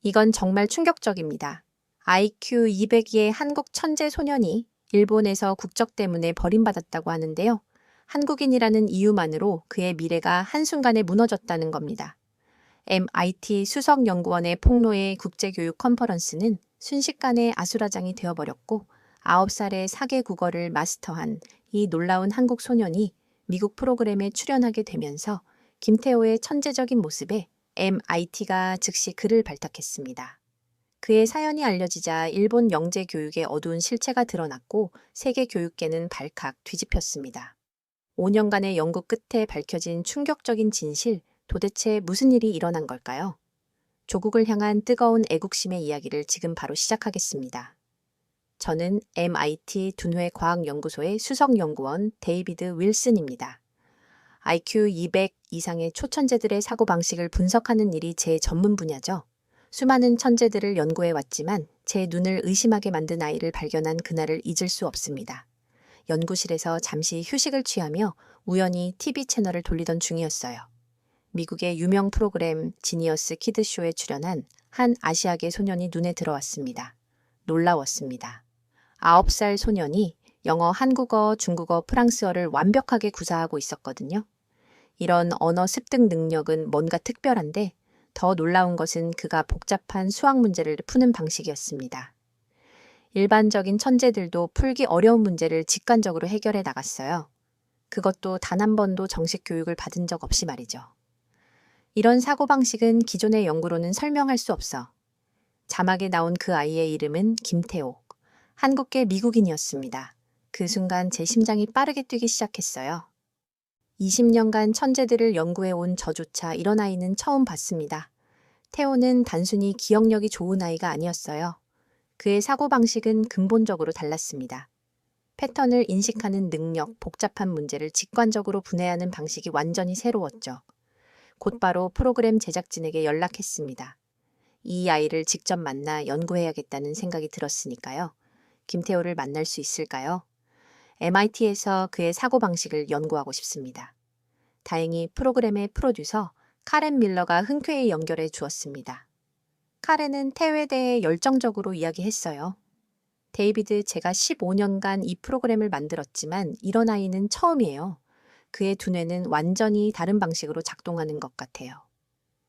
이건 정말 충격적입니다. IQ 200의 한국 천재 소년이 일본에서 국적 때문에 버림받았다고 하는데요. 한국인이라는 이유만으로 그의 미래가 한순간에 무너졌다는 겁니다. MIT 수석연구원의 폭로의 국제교육 컨퍼런스는 순식간에 아수라장이 되어버렸고 9살에 4개 국어를 마스터한 이 놀라운 한국 소년이 미국 프로그램에 출연하게 되면서 김태호의 천재적인 모습에 MIT가 즉시 그를 발탁했습니다. 그의 사연이 알려지자 일본 영재 교육의 어두운 실체가 드러났고 세계 교육계는 발칵 뒤집혔습니다. 5년간의 연구 끝에 밝혀진 충격적인 진실, 도대체 무슨 일이 일어난 걸까요? 조국을 향한 뜨거운 애국심의 이야기를 지금 바로 시작하겠습니다. 저는 MIT 둔회 과학연구소의 수석연구원 데이비드 윌슨입니다. IQ 200 이상의 초천재들의 사고방식을 분석하는 일이 제 전문 분야죠. 수많은 천재들을 연구해 왔지만 제 눈을 의심하게 만든 아이를 발견한 그날을 잊을 수 없습니다. 연구실에서 잠시 휴식을 취하며 우연히 TV 채널을 돌리던 중이었어요. 미국의 유명 프로그램 지니어스 키드쇼에 출연한 한 아시아계 소년이 눈에 들어왔습니다. 놀라웠습니다. 9살 소년이 영어, 한국어, 중국어, 프랑스어를 완벽하게 구사하고 있었거든요. 이런 언어 습득 능력은 뭔가 특별한데 더 놀라운 것은 그가 복잡한 수학 문제를 푸는 방식이었습니다. 일반적인 천재들도 풀기 어려운 문제를 직관적으로 해결해 나갔어요. 그것도 단 한 번도 정식 교육을 받은 적 없이 말이죠. 이런 사고방식은 기존의 연구로는 설명할 수 없어. 자막에 나온 그 아이의 이름은 김태호. 한국계 미국인이었습니다. 그 순간 제 심장이 빠르게 뛰기 시작했어요. 20년간 천재들을 연구해 온 저조차 이런 아이는 처음 봤습니다. 태호는 단순히 기억력이 좋은 아이가 아니었어요. 그의 사고방식은 근본적으로 달랐습니다. 패턴을 인식하는 능력, 복잡한 문제를 직관적으로 분해하는 방식이 완전히 새로웠죠. 곧바로 프로그램 제작진에게 연락했습니다. 이 아이를 직접 만나 연구해야겠다는 생각이 들었으니까요. 김태호를 만날 수 있을까요? MIT에서 그의 사고방식을 연구하고 싶습니다. 다행히 프로그램의 프로듀서 카렌 밀러가 흔쾌히 연결해 주었습니다. 카렌은 태호에 대해 열정적으로 이야기했어요. 데이비드, 제가 15년간 이 프로그램을 만들었지만 이런 아이는 처음이에요. 그의 두뇌는 완전히 다른 방식으로 작동하는 것 같아요.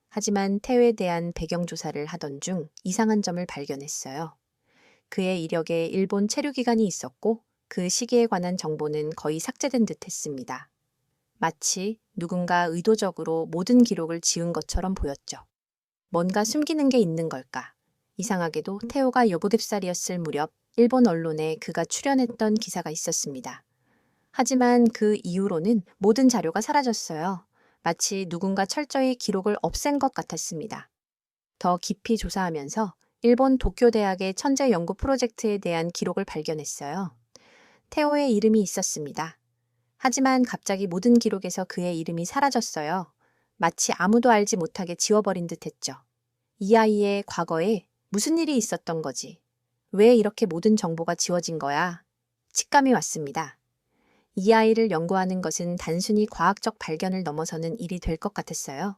하지만 태호에 대한 배경 조사를 하던 중 이상한 점을 발견했어요. 그의 이력에 일본 체류 기간이 있었고 그 시기에 관한 정보는 거의 삭제된 듯 했습니다. 마치 누군가 의도적으로 모든 기록을 지운 것처럼 보였죠. 뭔가 숨기는 게 있는 걸까? 이상하게도 태호가 17살이었을 무렵 일본 언론에 그가 출연했던 기사가 있었습니다. 하지만 그 이후로는 모든 자료가 사라졌어요. 마치 누군가 철저히 기록을 없앤 것 같았습니다. 더 깊이 조사하면서 일본 도쿄대학의 천재 연구 프로젝트에 대한 기록을 발견했어요. 태호의 이름이 있었습니다. 하지만 갑자기 모든 기록에서 그의 이름이 사라졌어요. 마치 아무도 알지 못하게 지워버린 듯 했죠. 이 아이의 과거에 무슨 일이 있었던 거지? 왜 이렇게 모든 정보가 지워진 거야? 직감이 왔습니다. 이 아이를 연구하는 것은 단순히 과학적 발견을 넘어서는 일이 될 것 같았어요.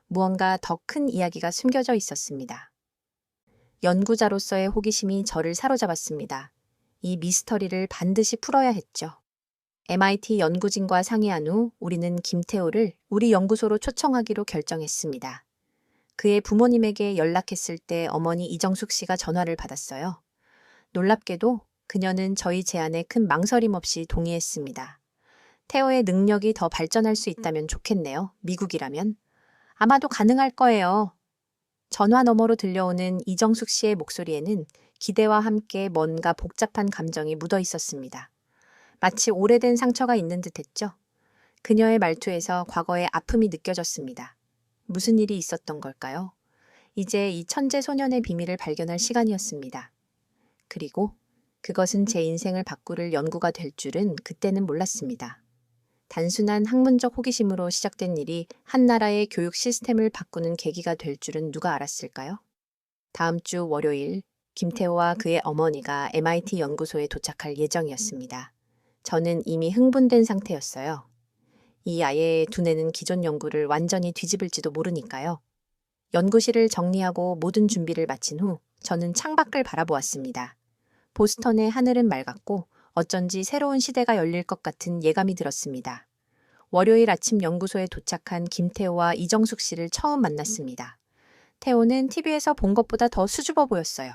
무언가 더 큰 이야기가 숨겨져 있었습니다. 연구자로서의 호기심이 저를 사로잡았습니다. 이 미스터리를 반드시 풀어야 했죠. MIT 연구진과 상의한 후 우리는 김태호를 우리 연구소로 초청하기로 결정했습니다. 그의 부모님에게 연락했을 때 어머니 이정숙 씨가 전화를 받았어요. 놀랍게도 그녀는 저희 제안에 큰 망설임 없이 동의했습니다. 태호의 능력이 더 발전할 수 있다면 좋겠네요. 미국이라면. 아마도 가능할 거예요. 전화 너머로 들려오는 이정숙 씨의 목소리에는 기대와 함께 뭔가 복잡한 감정이 묻어 있었습니다. 마치 오래된 상처가 있는 듯했죠. 그녀의 말투에서 과거의 아픔이 느껴졌습니다. 무슨 일이 있었던 걸까요? 이제 이 천재 소년의 비밀을 발견할 시간이었습니다. 그리고 그것은 제 인생을 바꾸를 연구가 될 줄은 그때는 몰랐습니다. 단순한 학문적 호기심으로 시작된 일이 한 나라의 교육 시스템을 바꾸는 계기가 될 줄은 누가 알았을까요? 다음 주 월요일, 김태호와 그의 어머니가 MIT 연구소에 도착할 예정이었습니다. 저는 이미 흥분된 상태였어요. 이 아이의 두뇌는 기존 연구를 완전히 뒤집을지도 모르니까요. 연구실을 정리하고 모든 준비를 마친 후 저는 창밖을 바라보았습니다. 보스턴의 하늘은 맑았고 어쩐지 새로운 시대가 열릴 것 같은 예감이 들었습니다. 월요일 아침 연구소에 도착한 김태호와 이정숙 씨를 처음 만났습니다. 태호는 TV에서 본 것보다 더 수줍어 보였어요.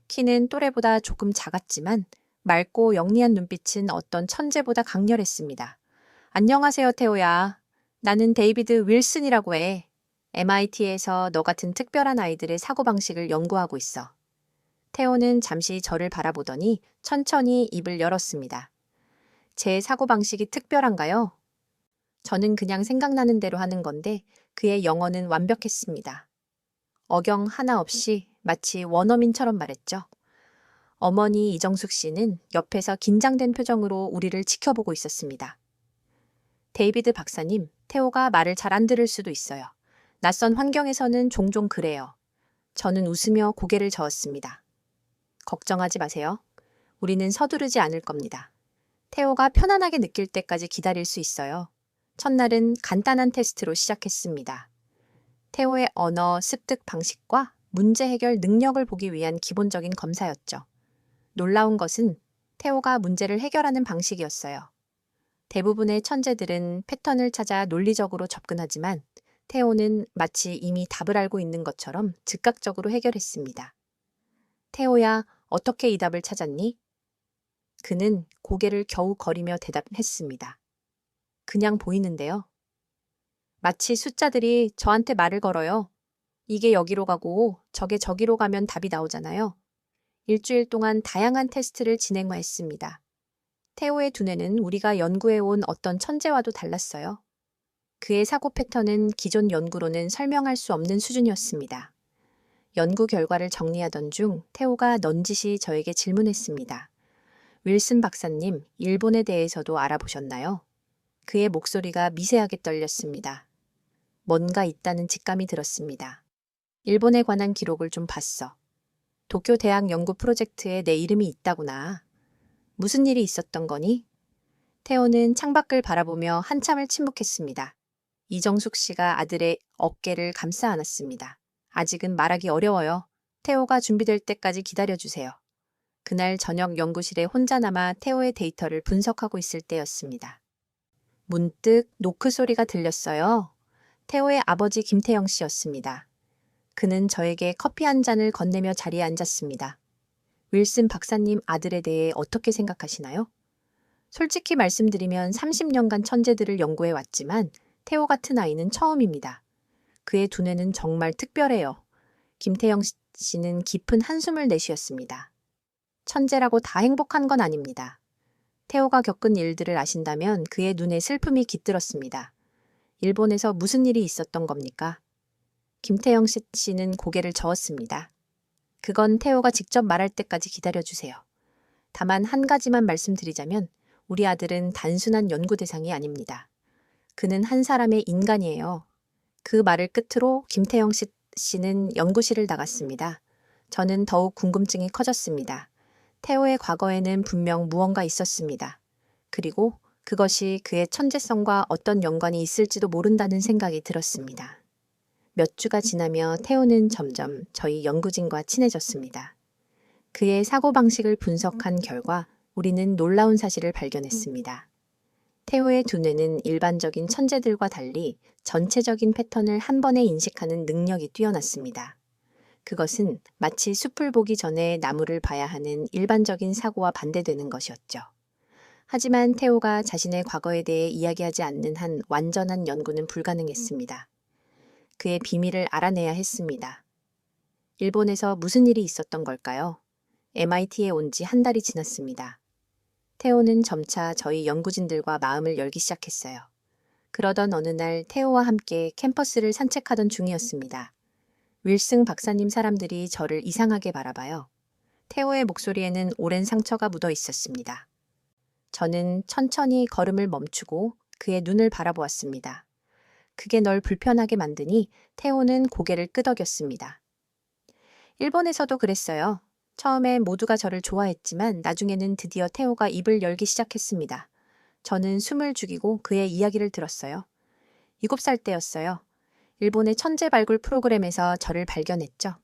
키는 또래보다 조금 작았지만 맑고 영리한 눈빛은 어떤 천재보다 강렬했습니다. 안녕하세요, 태호야. 나는 데이비드 윌슨이라고 해. MIT에서 너 같은 특별한 아이들의 사고방식을 연구하고 있어. 태호는 잠시 저를 바라보더니 천천히 입을 열었습니다. 제 사고방식이 특별한가요? 저는 그냥 생각나는 대로 하는 건데 그의 영어는 완벽했습니다. 어경 하나 없이 마치 원어민처럼 말했죠. 어머니 이정숙 씨는 옆에서 긴장된 표정으로 우리를 지켜보고 있었습니다. 데이비드 박사님, 태호가 말을 잘 안 들을 수도 있어요. 낯선 환경에서는 종종 그래요. 저는 웃으며 고개를 저었습니다. 걱정하지 마세요. 우리는 서두르지 않을 겁니다. 태호가 편안하게 느낄 때까지 기다릴 수 있어요. 첫날은 간단한 테스트로 시작했습니다. 태호의 언어 습득 방식과 문제 해결 능력을 보기 위한 기본적인 검사였죠. 놀라운 것은 태호가 문제를 해결하는 방식이었어요. 대부분의 천재들은 패턴을 찾아 논리적으로 접근하지만 태호는 마치 이미 답을 알고 있는 것처럼 즉각적으로 해결했습니다. 태호야, 어떻게 이 답을 찾았니? 그는 고개를 겨우 거리며 대답했습니다. 그냥 보이는데요. 마치 숫자들이 저한테 말을 걸어요. 이게 여기로 가고 저게 저기로 가면 답이 나오잖아요. 일주일 동안 다양한 테스트를 진행했습니다. 태호의 두뇌는 우리가 연구해온 어떤 천재와도 달랐어요. 그의 사고 패턴은 기존 연구로는 설명할 수 없는 수준이었습니다. 연구 결과를 정리하던 중 태호가 넌지시 저에게 질문했습니다. 윌슨 박사님, 일본에 대해서도 알아보셨나요? 그의 목소리가 미세하게 떨렸습니다. 뭔가 있다는 직감이 들었습니다. 일본에 관한 기록을 좀 봤어. 도쿄 대학 연구 프로젝트에 내 이름이 있다구나. 무슨 일이 있었던 거니? 태호는 창밖을 바라보며 한참을 침묵했습니다. 이정숙 씨가 아들의 어깨를 감싸 안았습니다. 아직은 말하기 어려워요. 태호가 준비될 때까지 기다려주세요. 그날 저녁 연구실에 혼자 남아 태호의 데이터를 분석하고 있을 때였습니다. 문득 노크 소리가 들렸어요. 태호의 아버지 김태영 씨였습니다. 그는 저에게 커피 한 잔을 건네며 자리에 앉았습니다. 윌슨 박사님 아들에 대해 어떻게 생각하시나요? 솔직히 말씀드리면 30년간 천재들을 연구해 왔지만 태호 같은 아이는 처음입니다. 그의 두뇌는 정말 특별해요. 김태영 씨는 깊은 한숨을 내쉬었습니다. 천재라고 다 행복한 건 아닙니다. 태호가 겪은 일들을 아신다면 그의 눈에 슬픔이 깃들었습니다. 일본에서 무슨 일이 있었던 겁니까? 김태영 씨는 고개를 저었습니다. 그건 태호가 직접 말할 때까지 기다려주세요. 다만 한 가지만 말씀드리자면 우리 아들은 단순한 연구 대상이 아닙니다. 그는 한 사람의 인간이에요. 그 말을 끝으로 김태영 씨는 연구실을 나갔습니다. 저는 더욱 궁금증이 커졌습니다. 태호의 과거에는 분명 무언가 있었습니다. 그리고 그것이 그의 천재성과 어떤 연관이 있을지도 모른다는 생각이 들었습니다. 몇 주가 지나며 태호는 점점 저희 연구진과 친해졌습니다. 그의 사고방식을 분석한 결과 우리는 놀라운 사실을 발견했습니다. 태호의 두뇌는 일반적인 천재들과 달리 전체적인 패턴을 한 번에 인식하는 능력이 뛰어났습니다. 그것은 마치 숲을 보기 전에 나무를 봐야 하는 일반적인 사고와 반대되는 것이었죠. 하지만 태호가 자신의 과거에 대해 이야기하지 않는 한 완전한 연구는 불가능했습니다. 그의 비밀을 알아내야 했습니다. 일본에서 무슨 일이 있었던 걸까요? MIT에 온 지 한 달이 지났습니다. 태호는 점차 저희 연구진들과 마음을 열기 시작했어요. 그러던 어느 날 태호와 함께 캠퍼스를 산책하던 중이었습니다. 윌슨 박사님 사람들이 저를 이상하게 바라봐요. 태호의 목소리에는 오랜 상처가 묻어 있었습니다. 저는 천천히 걸음을 멈추고 그의 눈을 바라보았습니다. 그게 널 불편하게 만드니 태호는 고개를 끄덕였습니다. 일본에서도 그랬어요. 처음엔 모두가 저를 좋아했지만 나중에는 드디어 태호가 입을 열기 시작했습니다. 저는 숨을 죽이고 그의 이야기를 들었어요. 7살 때였어요. 일본의 천재 발굴 프로그램에서 저를 발견했죠.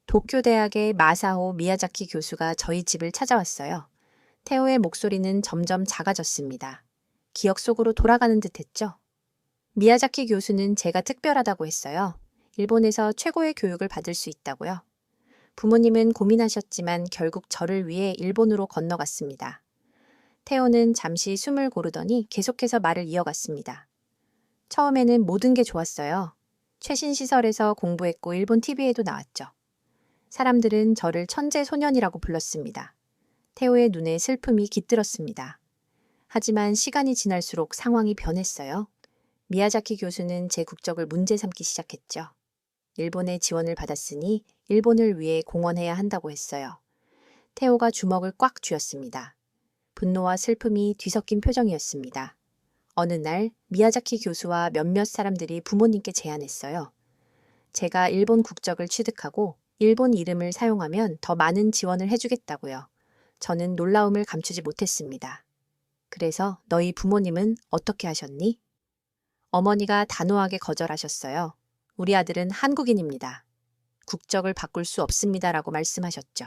도쿄 대학의 마사오 미야자키 교수가 저희 집을 찾아왔어요. 태호의 목소리는 점점 작아졌습니다. 기억 속으로 돌아가는 듯 했죠. 미야자키 교수는 제가 특별하다고 했어요. 일본에서 최고의 교육을 받을 수 있다고요. 부모님은 고민하셨지만 결국 저를 위해 일본으로 건너갔습니다. 태호는 잠시 숨을 고르더니 계속해서 말을 이어갔습니다. 처음에는 모든 게 좋았어요. 최신 시설에서 공부했고 일본 TV에도 나왔죠. 사람들은 저를 천재 소년이라고 불렀습니다. 태호의 눈에 슬픔이 깃들었습니다. 하지만 시간이 지날수록 상황이 변했어요. 미야자키 교수는 제 국적을 문제 삼기 시작했죠. 일본의 지원을 받았으니 일본을 위해 공헌해야 한다고 했어요. 태호가 주먹을 꽉 쥐었습니다. 분노와 슬픔이 뒤섞인 표정이었습니다. 어느 날 미야자키 교수와 몇몇 사람들이 부모님께 제안했어요. 제가 일본 국적을 취득하고 일본 이름을 사용하면 더 많은 지원을 해주겠다고요. 저는 놀라움을 감추지 못했습니다. 그래서 너희 부모님은 어떻게 하셨니? 어머니가 단호하게 거절하셨어요. 우리 아들은 한국인입니다. 국적을 바꿀 수 없습니다라고 말씀하셨죠.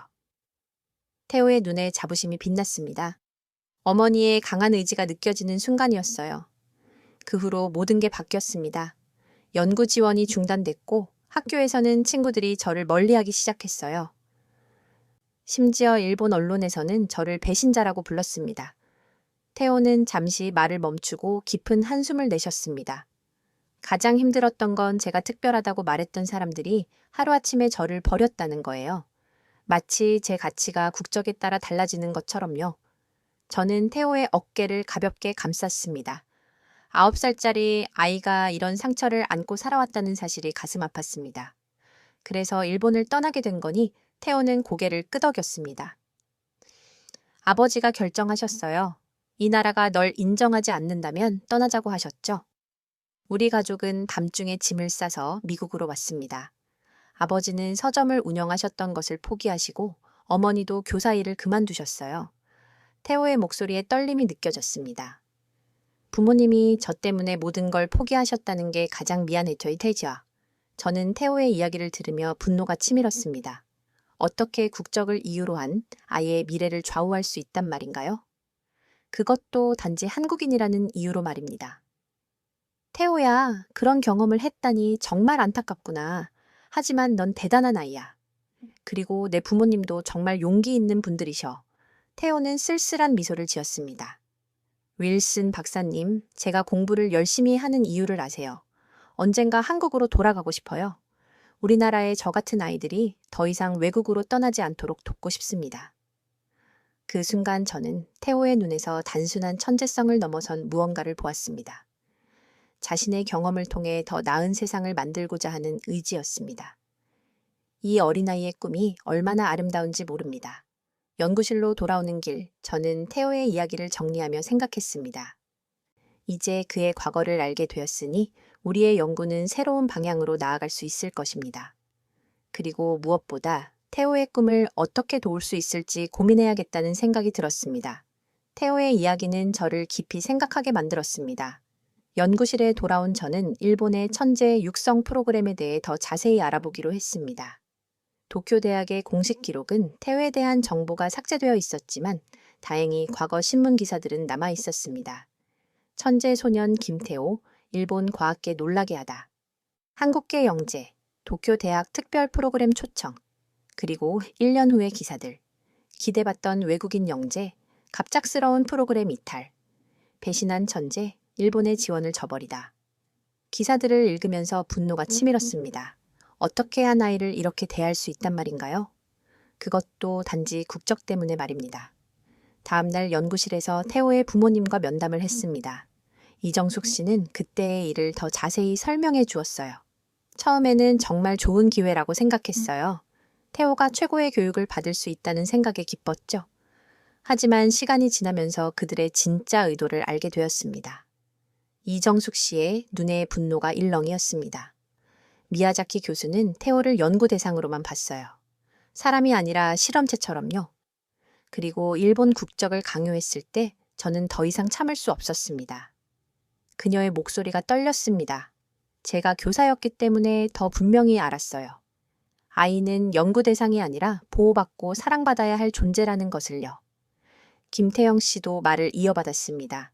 태호의 눈에 자부심이 빛났습니다. 어머니의 강한 의지가 느껴지는 순간이었어요. 그 후로 모든 게 바뀌었습니다. 연구 지원이 중단됐고 학교에서는 친구들이 저를 멀리하기 시작했어요. 심지어 일본 언론에서는 저를 배신자라고 불렀습니다. 태호는 잠시 말을 멈추고 깊은 한숨을 내셨습니다. 가장 힘들었던 건 제가 특별하다고 말했던 사람들이 하루아침에 저를 버렸다는 거예요. 마치 제 가치가 국적에 따라 달라지는 것처럼요. 저는 태호의 어깨를 가볍게 감쌌습니다. 9살짜리 아이가 이런 상처를 안고 살아왔다는 사실이 가슴 아팠습니다. 그래서 일본을 떠나게 된 거니 태호는 고개를 끄덕였습니다. 아버지가 결정하셨어요. 이 나라가 널 인정하지 않는다면 떠나자고 하셨죠. 우리 가족은 밤중에 짐을 싸서 미국으로 왔습니다. 아버지는 서점을 운영하셨던 것을 포기하시고 어머니도 교사 일을 그만두셨어요. 태호의 목소리에 떨림이 느껴졌습니다. 부모님이 저 때문에 모든 걸 포기하셨다는 게 가장 미안했죠, 태지와. 저는 태호의 이야기를 들으며 분노가 치밀었습니다. 어떻게 국적을 이유로 한 아이의 미래를 좌우할 수 있단 말인가요? 그것도 단지 한국인이라는 이유로 말입니다. 태호야, 그런 경험을 했다니 정말 안타깝구나. 하지만 넌 대단한 아이야. 그리고 내 부모님도 정말 용기 있는 분들이셔. 태호는 쓸쓸한 미소를 지었습니다. 윌슨 박사님, 제가 공부를 열심히 하는 이유를 아세요. 언젠가 한국으로 돌아가고 싶어요. 우리나라의 저 같은 아이들이 더 이상 외국으로 떠나지 않도록 돕고 싶습니다. 그 순간 저는 태호의 눈에서 단순한 천재성을 넘어선 무언가를 보았습니다. 자신의 경험을 통해 더 나은 세상을 만들고자 하는 의지였습니다. 이 어린아이의 꿈이 얼마나 아름다운지 모릅니다. 연구실로 돌아오는 길, 저는 태호의 이야기를 정리하며 생각했습니다. 이제 그의 과거를 알게 되었으니 우리의 연구는 새로운 방향으로 나아갈 수 있을 것입니다. 그리고 무엇보다 태호의 꿈을 어떻게 도울 수 있을지 고민해야겠다는 생각이 들었습니다. 태호의 이야기는 저를 깊이 생각하게 만들었습니다. 연구실에 돌아온 저는 일본의 천재 육성 프로그램에 대해 더 자세히 알아보기로 했습니다. 도쿄 대학의 공식 기록은 태호에 대한 정보가 삭제되어 있었지만 다행히 과거 신문 기사들은 남아 있었습니다. 천재 소년 김태호, 일본 과학계 놀라게 하다. 한국계 영재, 도쿄 대학 특별 프로그램 초청, 그리고 1년 후의 기사들. 기대받던 외국인 영재, 갑작스러운 프로그램 이탈. 배신한 천재, 일본의 지원을 저버리다. 기사들을 읽으면서 분노가 치밀었습니다. 어떻게 한 아이를 이렇게 대할 수 있단 말인가요? 그것도 단지 국적 때문에 말입니다. 다음 날 연구실에서 태호의 부모님과 면담을 했습니다. 이정숙 씨는 그때의 일을 더 자세히 설명해 주었어요. 처음에는 정말 좋은 기회라고 생각했어요. 태호가 최고의 교육을 받을 수 있다는 생각에 기뻤죠. 하지만 시간이 지나면서 그들의 진짜 의도를 알게 되었습니다. 이정숙 씨의 눈에 분노가 일렁이었습니다. 미야자키 교수는 태호를 연구 대상으로만 봤어요. 사람이 아니라 실험체처럼요. 그리고 일본 국적을 강요했을 때 저는 더 이상 참을 수 없었습니다. 그녀의 목소리가 떨렸습니다. 제가 교사였기 때문에 더 분명히 알았어요. 아이는 연구 대상이 아니라 보호받고 사랑받아야 할 존재라는 것을요. 김태영 씨도 말을 이어받았습니다.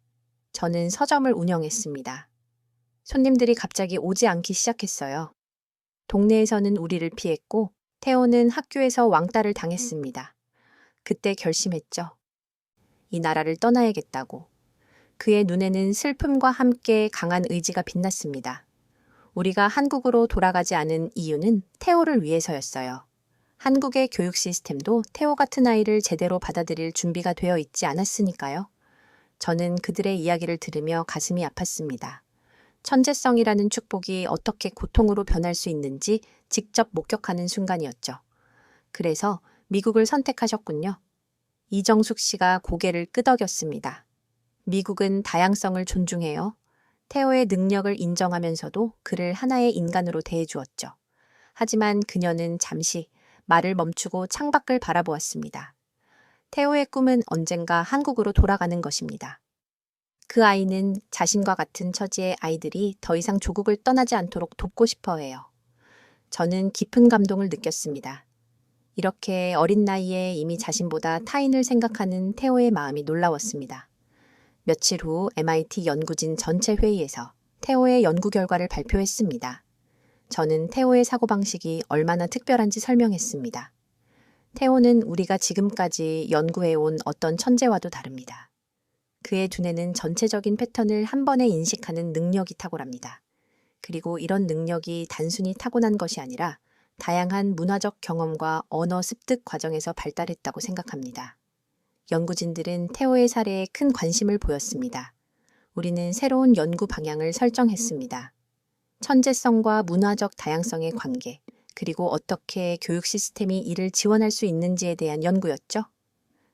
저는 서점을 운영했습니다. 손님들이 갑자기 오지 않기 시작했어요. 동네에서는 우리를 피했고 태호는 학교에서 왕따를 당했습니다. 그때 결심했죠. 이 나라를 떠나야겠다고. 그의 눈에는 슬픔과 함께 강한 의지가 빛났습니다. 우리가 한국으로 돌아가지 않은 이유는 태호를 위해서였어요. 한국의 교육 시스템도 태호 같은 아이를 제대로 받아들일 준비가 되어 있지 않았으니까요. 저는 그들의 이야기를 들으며 가슴이 아팠습니다. 천재성이라는 축복이 어떻게 고통으로 변할 수 있는지 직접 목격하는 순간이었죠. 그래서 미국을 선택하셨군요. 이정숙 씨가 고개를 끄덕였습니다. 미국은 다양성을 존중해요. 태호의 능력을 인정하면서도 그를 하나의 인간으로 대해주었죠. 하지만 그녀는 잠시 말을 멈추고 창밖을 바라보았습니다. 태호의 꿈은 언젠가 한국으로 돌아가는 것입니다. 그 아이는 자신과 같은 처지의 아이들이 더 이상 조국을 떠나지 않도록 돕고 싶어 해요. 저는 깊은 감동을 느꼈습니다. 이렇게 어린 나이에 이미 자신보다 타인을 생각하는 태호의 마음이 놀라웠습니다. 며칠 후 MIT 연구진 전체 회의에서 태호의 연구 결과를 발표했습니다. 저는 태호의 사고방식이 얼마나 특별한지 설명했습니다. 태호는 우리가 지금까지 연구해온 어떤 천재와도 다릅니다. 그의 두뇌는 전체적인 패턴을 한 번에 인식하는 능력이 탁월합니다. 그리고 이런 능력이 단순히 타고난 것이 아니라 다양한 문화적 경험과 언어 습득 과정에서 발달했다고 생각합니다. 연구진들은 태호의 사례에 큰 관심을 보였습니다. 우리는 새로운 연구 방향을 설정했습니다. 천재성과 문화적 다양성의 관계, 그리고 어떻게 교육 시스템이 이를 지원할 수 있는지에 대한 연구였죠.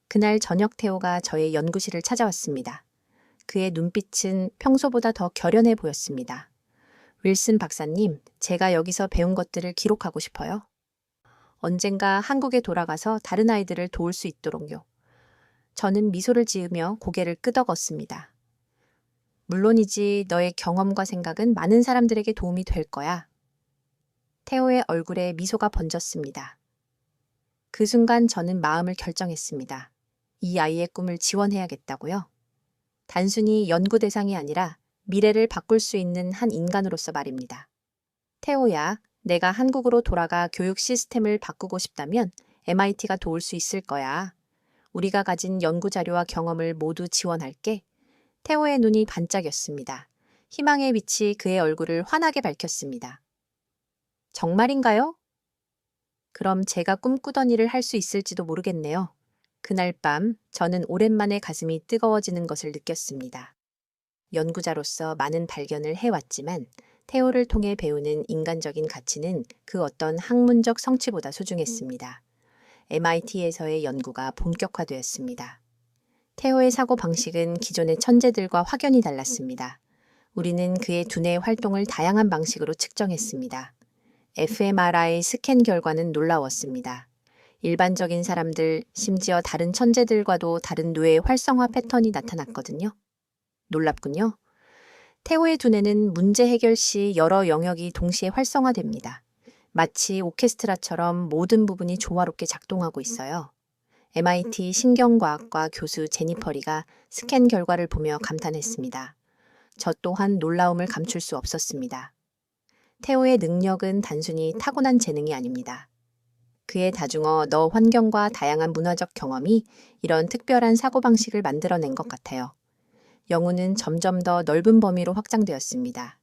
그날 저녁 태호가 저의 연구실을 찾아왔습니다. 그의 눈빛은 평소보다 더 결연해 보였습니다. 윌슨 박사님, 제가 여기서 배운 것들을 기록하고 싶어요. 언젠가 한국에 돌아가서 다른 아이들을 도울 수 있도록요. 저는 미소를 지으며 고개를 끄덕었습니다. 물론이지 너의 경험과 생각은 많은 사람들에게 도움이 될 거야. 태호의 얼굴에 미소가 번졌습니다. 그 순간 저는 마음을 결정했습니다. 이 아이의 꿈을 지원해야겠다고요. 단순히 연구 대상이 아니라 미래를 바꿀 수 있는 한 인간으로서 말입니다. 태호야, 내가 한국으로 돌아가 교육 시스템을 바꾸고 싶다면 MIT가 도울 수 있을 거야. 우리가 가진 연구 자료와 경험을 모두 지원할게. 태호의 눈이 반짝였습니다. 희망의 빛이 그의 얼굴을 환하게 밝혔습니다. 정말인가요? 그럼 제가 꿈꾸던 일을 할 수 있을지도 모르겠네요. 그날 밤 저는 오랜만에 가슴이 뜨거워지는 것을 느꼈습니다. 연구자로서 많은 발견을 해왔지만 태호를 통해 배우는 인간적인 가치는 그 어떤 학문적 성취보다 소중했습니다. MIT에서의 연구가 본격화되었습니다. 태호의 사고 방식은 기존의 천재들과 확연히 달랐습니다. 우리는 그의 두뇌 활동을 다양한 방식으로 측정했습니다. fMRI 스캔 결과는 놀라웠습니다. 일반적인 사람들, 심지어 다른 천재들과도 다른 뇌의 활성화 패턴이 나타났거든요. 놀랍군요. 태호의 두뇌는 문제 해결 시 여러 영역이 동시에 활성화됩니다. 마치 오케스트라처럼 모든 부분이 조화롭게 작동하고 있어요. MIT 신경과학과 교수 제니퍼리가 스캔 결과를 보며 감탄했습니다. 저 또한 놀라움을 감출 수 없었습니다. 태호의 능력은 단순히 타고난 재능이 아닙니다. 그의 다중어 너 환경과 다양한 문화적 경험이 이런 특별한 사고방식을 만들어낸 것 같아요. 영우는 점점 더 넓은 범위로 확장되었습니다.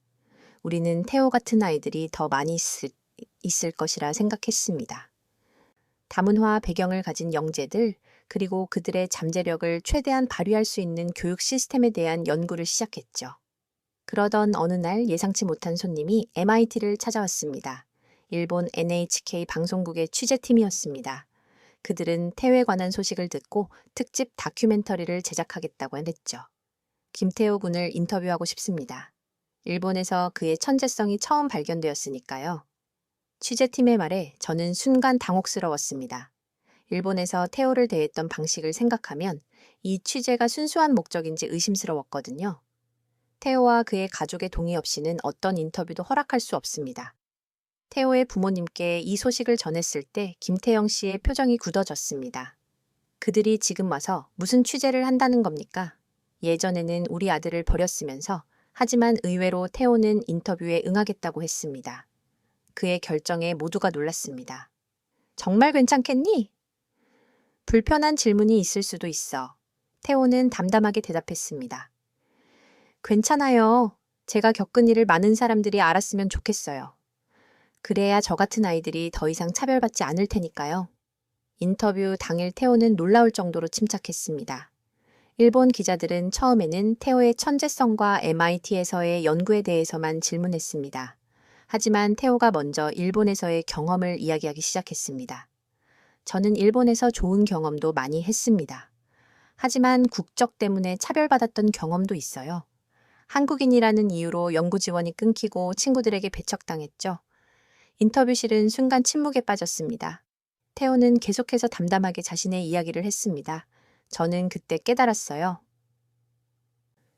우리는 태호 같은 아이들이 더 많이 있을 것이라 생각했습니다. 다문화 배경을 가진 영재들, 그리고 그들의 잠재력을 최대한 발휘할 수 있는 교육 시스템에 대한 연구를 시작했죠. 그러던 어느 날 예상치 못한 손님이 MIT를 찾아왔습니다. 일본 NHK 방송국의 취재팀이었습니다. 그들은 태호에 관한 소식을 듣고 특집 다큐멘터리를 제작하겠다고 했죠. 김태호 군을 인터뷰하고 싶습니다. 일본에서 그의 천재성이 처음 발견되었으니까요. 취재팀의 말에 저는 순간 당혹스러웠습니다. 일본에서 태호를 대했던 방식을 생각하면 이 취재가 순수한 목적인지 의심스러웠거든요. 태호와 그의 가족의 동의 없이는 어떤 인터뷰도 허락할 수 없습니다. 태호의 부모님께 이 소식을 전했을 때 김태영 씨의 표정이 굳어졌습니다. 그들이 지금 와서 무슨 취재를 한다는 겁니까? 예전에는 우리 아들을 버렸으면서 하지만 의외로 태호는 인터뷰에 응하겠다고 했습니다. 그의 결정에 모두가 놀랐습니다. 정말 괜찮겠니? 불편한 질문이 있을 수도 있어. 태호는 담담하게 대답했습니다. 괜찮아요. 제가 겪은 일을 많은 사람들이 알았으면 좋겠어요. 그래야 저 같은 아이들이 더 이상 차별받지 않을 테니까요. 인터뷰 당일 태호는 놀라울 정도로 침착했습니다. 일본 기자들은 처음에는 태호의 천재성과 MIT에서의 연구에 대해서만 질문했습니다. 하지만 태호가 먼저 일본에서의 경험을 이야기하기 시작했습니다. 저는 일본에서 좋은 경험도 많이 했습니다. 하지만 국적 때문에 차별받았던 경험도 있어요. 한국인이라는 이유로 연구 지원이 끊기고 친구들에게 배척당했죠. 인터뷰실은 순간 침묵에 빠졌습니다. 태호는 계속해서 담담하게 자신의 이야기를 했습니다. 저는 그때 깨달았어요.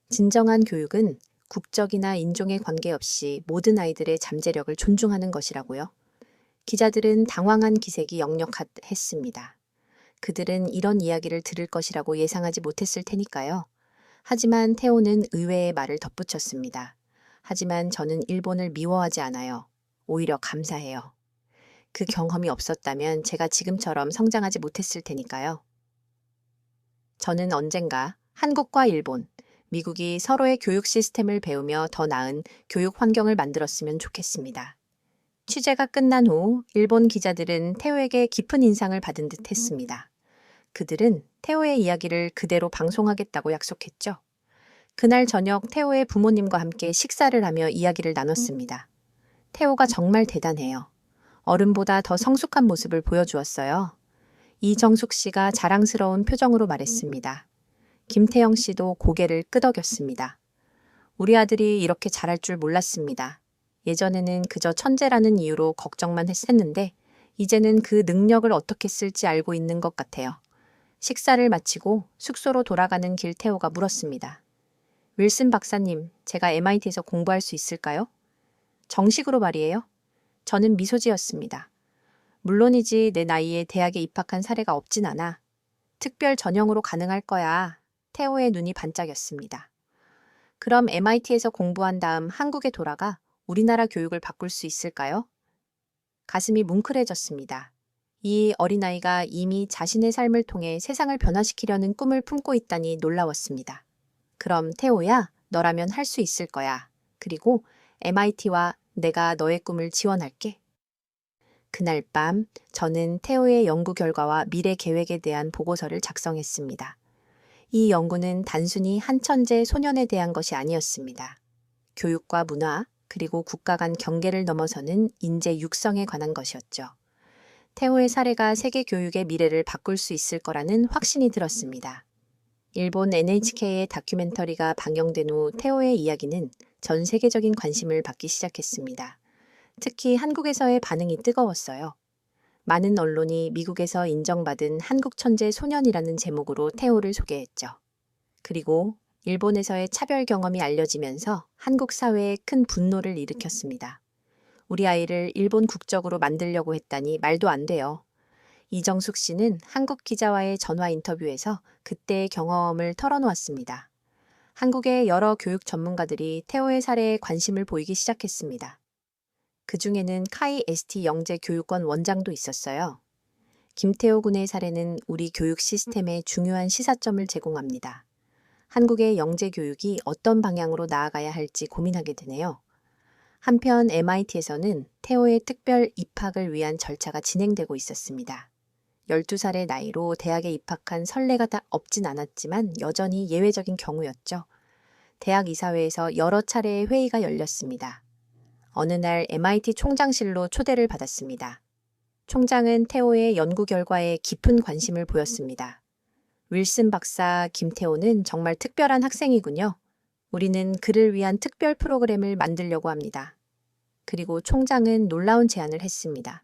진정한 교육은 국적이나 인종에 관계없이 모든 아이들의 잠재력을 존중하는 것이라고요. 기자들은 당황한 기색이 역력했습니다. 그들은 이런 이야기를 들을 것이라고 예상하지 못했을 테니까요. 하지만 태호는 의외의 말을 덧붙였습니다. 하지만 저는 일본을 미워하지 않아요. 오히려 감사해요. 그 경험이 없었다면 제가 지금처럼 성장하지 못했을 테니까요. 저는 언젠가 한국과 일본, 미국이 서로의 교육 시스템을 배우며 더 나은 교육 환경을 만들었으면 좋겠습니다. 취재가 끝난 후 일본 기자들은 태호에게 깊은 인상을 받은 듯 했습니다. 그들은 태호의 이야기를 그대로 방송하겠다고 약속했죠. 그날 저녁 태호의 부모님과 함께 식사를 하며 이야기를 나눴습니다. 태호가 정말 대단해요. 어른보다 더 성숙한 모습을 보여주었어요. 이정숙 씨가 자랑스러운 표정으로 말했습니다. 김태영 씨도 고개를 끄덕였습니다. 우리 아들이 이렇게 잘할 줄 몰랐습니다. 예전에는 그저 천재라는 이유로 걱정만 했는데 이제는 그 능력을 어떻게 쓸지 알고 있는 것 같아요. 식사를 마치고 숙소로 돌아가는 길 태호가 물었습니다. 윌슨 박사님, 제가 MIT에서 공부할 수 있을까요? 정식으로 말이에요. 저는 미소 지었습니다. 물론이지 내 나이에 대학에 입학한 사례가 없진 않아. 특별 전형으로 가능할 거야. 태호의 눈이 반짝였습니다. 그럼 MIT에서 공부한 다음 한국에 돌아가 우리나라 교육을 바꿀 수 있을까요? 가슴이 뭉클해졌습니다. 이 어린아이가 이미 자신의 삶을 통해 세상을 변화시키려는 꿈을 품고 있다니 놀라웠습니다. 그럼 태호야, 너라면 할 수 있을 거야. 그리고 MIT와 내가 너의 꿈을 지원할게. 그날 밤 저는 태호의 연구 결과와 미래 계획에 대한 보고서를 작성했습니다. 이 연구는 단순히 한 천재 소년에 대한 것이 아니었습니다. 교육과 문화, 그리고 국가 간 경계를 넘어서는 인재 육성에 관한 것이었죠. 태호의 사례가 세계 교육의 미래를 바꿀 수 있을 거라는 확신이 들었습니다. 일본 NHK의 다큐멘터리가 방영된 후 태호의 이야기는 전 세계적인 관심을 받기 시작했습니다. 특히 한국에서의 반응이 뜨거웠어요. 많은 언론이 미국에서 인정받은 한국 천재 소년이라는 제목으로 태호를 소개했죠. 그리고 일본에서의 차별 경험이 알려지면서 한국 사회에 큰 분노를 일으켰습니다. 우리 아이를 일본 국적으로 만들려고 했다니 말도 안 돼요. 이정숙 씨는 한국 기자와의 전화 인터뷰에서 그때의 경험을 털어놓았습니다. 한국의 여러 교육 전문가들이 태호의 사례에 관심을 보이기 시작했습니다. 그 중에는 카이 ST 영재교육원 원장도 있었어요. 김태호 군의 사례는 우리 교육 시스템에 중요한 시사점을 제공합니다. 한국의 영재 교육이 어떤 방향으로 나아가야 할지 고민하게 되네요. 한편 MIT에서는 태호의 특별 입학을 위한 절차가 진행되고 있었습니다. 12살의 나이로 대학에 입학한 선례가 다 없진 않았지만 여전히 예외적인 경우였죠. 대학 이사회에서 여러 차례의 회의가 열렸습니다. 어느 날 MIT 총장실로 초대를 받았습니다. 총장은 태호의 연구 결과에 깊은 관심을 보였습니다. 윌슨 박사 김태호는 정말 특별한 학생이군요. 우리는 그를 위한 특별 프로그램을 만들려고 합니다. 그리고 총장은 놀라운 제안을 했습니다.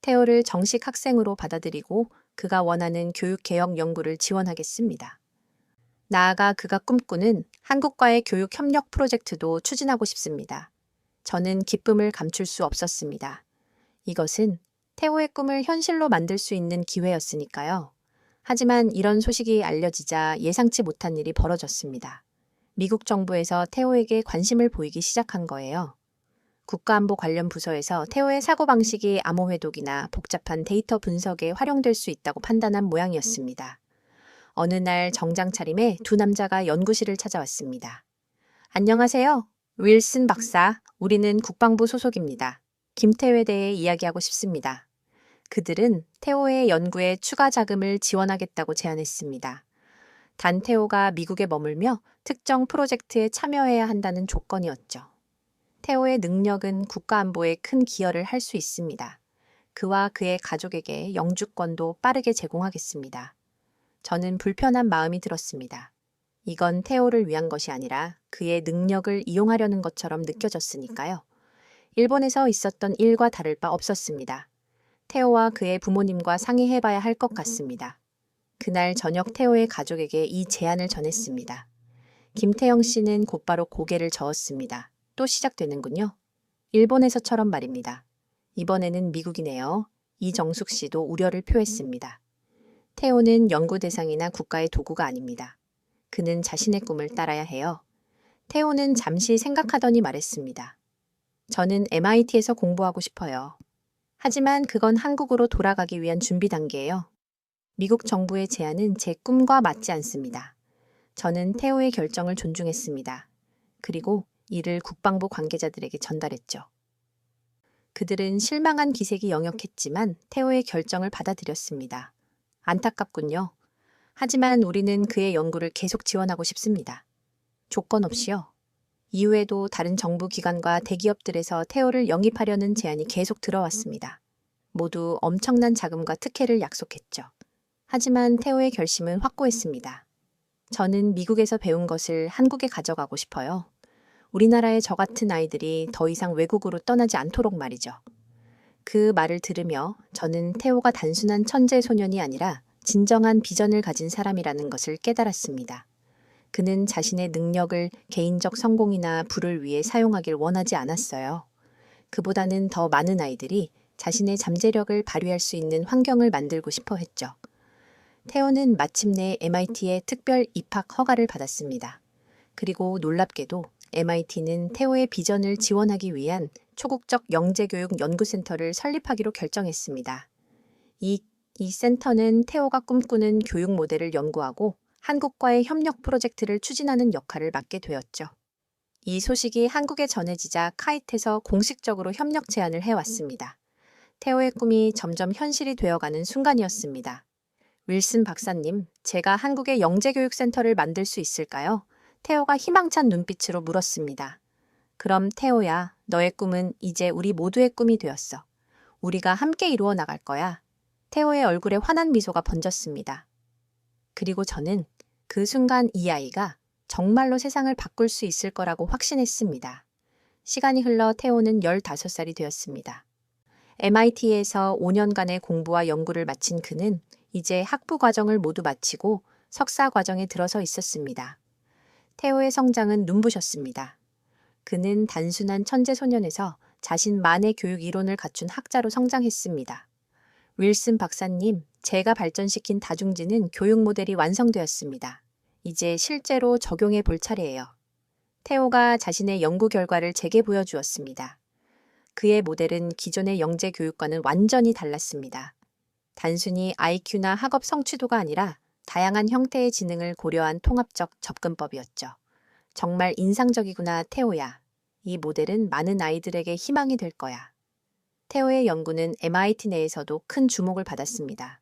태호를 정식 학생으로 받아들이고 그가 원하는 교육개혁 연구를 지원하겠습니다. 나아가 그가 꿈꾸는 한국과의 교육 협력 프로젝트도 추진하고 싶습니다. 저는 기쁨을 감출 수 없었습니다. 이것은 태호의 꿈을 현실로 만들 수 있는 기회였으니까요. 하지만 이런 소식이 알려지자 예상치 못한 일이 벌어졌습니다. 미국 정부에서 태호에게 관심을 보이기 시작한 거예요. 국가안보 관련 부서에서 태호의 사고방식이 암호회독이나 복잡한 데이터 분석에 활용될 수 있다고 판단한 모양이었습니다. 어느 날 정장 차림에 두 남자가 연구실을 찾아왔습니다. 안녕하세요. 윌슨 박사. 우리는 국방부 소속입니다. 김태호에 대해 이야기하고 싶습니다. 그들은 태호의 연구에 추가 자금을 지원하겠다고 제안했습니다. 단 태호가 미국에 머물며 특정 프로젝트에 참여해야 한다는 조건이었죠. 태호의 능력은 국가안보에 큰 기여를 할 수 있습니다. 그와 그의 가족에게 영주권도 빠르게 제공하겠습니다. 저는 불편한 마음이 들었습니다. 이건 태호를 위한 것이 아니라 그의 능력을 이용하려는 것처럼 느껴졌으니까요. 일본에서 있었던 일과 다를 바 없었습니다. 태호와 그의 부모님과 상의해봐야 할 것 같습니다. 그날 저녁 태호의 가족에게 이 제안을 전했습니다. 김태영 씨는 곧바로 고개를 저었습니다. 또 시작되는군요. 일본에서처럼 말입니다. 이번에는 미국이네요. 이정숙 씨도 우려를 표했습니다. 태호는 연구 대상이나 국가의 도구가 아닙니다. 그는 자신의 꿈을 따라야 해요. 태호는 잠시 생각하더니 말했습니다. 저는 MIT에서 공부하고 싶어요. 하지만 그건 한국으로 돌아가기 위한 준비 단계예요. 미국 정부의 제안은 제 꿈과 맞지 않습니다. 저는 태호의 결정을 존중했습니다. 그리고 이를 국방부 관계자들에게 전달했죠. 그들은 실망한 기색이 역력했지만 태호의 결정을 받아들였습니다. 안타깝군요. 하지만 우리는 그의 연구를 계속 지원하고 싶습니다. 조건 없이요. 이후에도 다른 정부 기관과 대기업들에서 태호를 영입하려는 제안이 계속 들어왔습니다. 모두 엄청난 자금과 특혜를 약속했죠. 하지만 태호의 결심은 확고했습니다. 저는 미국에서 배운 것을 한국에 가져가고 싶어요. 우리나라의 저 같은 아이들이 더 이상 외국으로 떠나지 않도록 말이죠. 그 말을 들으며 저는 태호가 단순한 천재 소년이 아니라 진정한 비전을 가진 사람이라는 것을 깨달았습니다. 그는 자신의 능력을 개인적 성공이나 부를 위해 사용하길 원하지 않았어요. 그보다는 더 많은 아이들이 자신의 잠재력을 발휘할 수 있는 환경을 만들고 싶어 했죠. 태호는 마침내 MIT의 특별 입학 허가를 받았습니다. 그리고 놀랍게도 MIT는 태호의 비전을 지원하기 위한 초국적 영재교육 연구센터를 설립하기로 결정했습니다. 이 센터는 태호가 꿈꾸는 교육 모델을 연구하고 한국과의 협력 프로젝트를 추진하는 역할을 맡게 되었죠. 이 소식이 한국에 전해지자 카이트에서 공식적으로 협력 제안을 해왔습니다. 태호의 꿈이 점점 현실이 되어가는 순간이었습니다. 윌슨 박사님, 제가 한국의 영재교육센터를 만들 수 있을까요? 태호가 희망찬 눈빛으로 물었습니다. 그럼 태호야, 너의 꿈은 이제 우리 모두의 꿈이 되었어. 우리가 함께 이루어 나갈 거야. 태호의 얼굴에 환한 미소가 번졌습니다. 그리고 저는 그 순간 이 아이가 정말로 세상을 바꿀 수 있을 거라고 확신했습니다. 시간이 흘러 태호는 15살이 되었습니다. MIT에서 5년간의 공부와 연구를 마친 그는 이제 학부 과정을 모두 마치고 석사 과정에 들어서 있었습니다. 태호의 성장은 눈부셨습니다. 그는 단순한 천재 소년에서 자신만의 교육 이론을 갖춘 학자로 성장했습니다. 윌슨 박사님, 제가 발전시킨 다중지능 교육 모델이 완성되었습니다. 이제 실제로 적용해 볼 차례예요. 태호가 자신의 연구 결과를 제게 보여주었습니다. 그의 모델은 기존의 영재 교육과는 완전히 달랐습니다. 단순히 IQ나 학업 성취도가 아니라 다양한 형태의 지능을 고려한 통합적 접근법이었죠. 정말 인상적이구나, 태호야. 이 모델은 많은 아이들에게 희망이 될 거야. 태호의 연구는 MIT 내에서도 큰 주목을 받았습니다.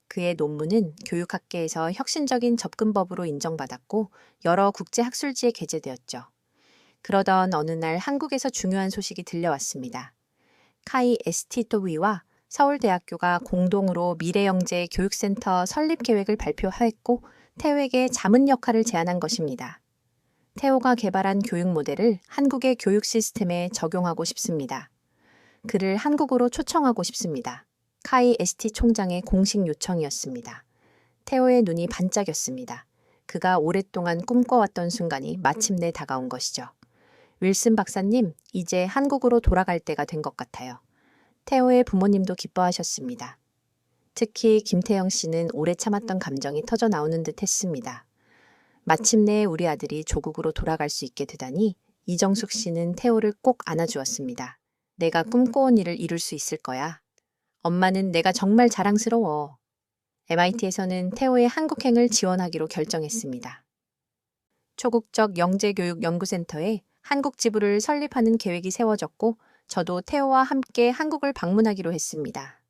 그의 논문은 교육학계에서 혁신적인 접근법으로 인정받았고 여러 국제학술지에 게재되었죠. 그러던 어느 날 한국에서 중요한 소식이 들려왔습니다. 카이 에스티토위와 서울대학교가 공동으로 미래영재 교육센터 설립 계획을 발표하였고 태호에게 자문 역할을 제안한 것입니다. 태호가 개발한 교육 모델을 한국의 교육 시스템에 적용하고 싶습니다. 그를 한국으로 초청하고 싶습니다. 카이 ST 총장의 공식 요청이었습니다. 태호의 눈이 반짝였습니다. 그가 오랫동안 꿈꿔왔던 순간이 마침내 다가온 것이죠. 윌슨 박사님, 이제 한국으로 돌아갈 때가 된 것 같아요. 태호의 부모님도 기뻐하셨습니다. 특히 김태영 씨는 오래 참았던 감정이 터져 나오는 듯 했습니다. 마침내 우리 아들이 조국으로 돌아갈 수 있게 되다니 이정숙 씨는 태호를 꼭 안아주었습니다. 내가 꿈꿔온 일을 이룰 수 있을 거야. 엄마는 내가 정말 자랑스러워. MIT에서는 태호의 한국행을 지원하기로 결정했습니다. 초국적 영재교육연구센터에 한국 지부를 설립하는 계획이 세워졌고 저도 태호와 함께 한국을 방문하기로 했습니다.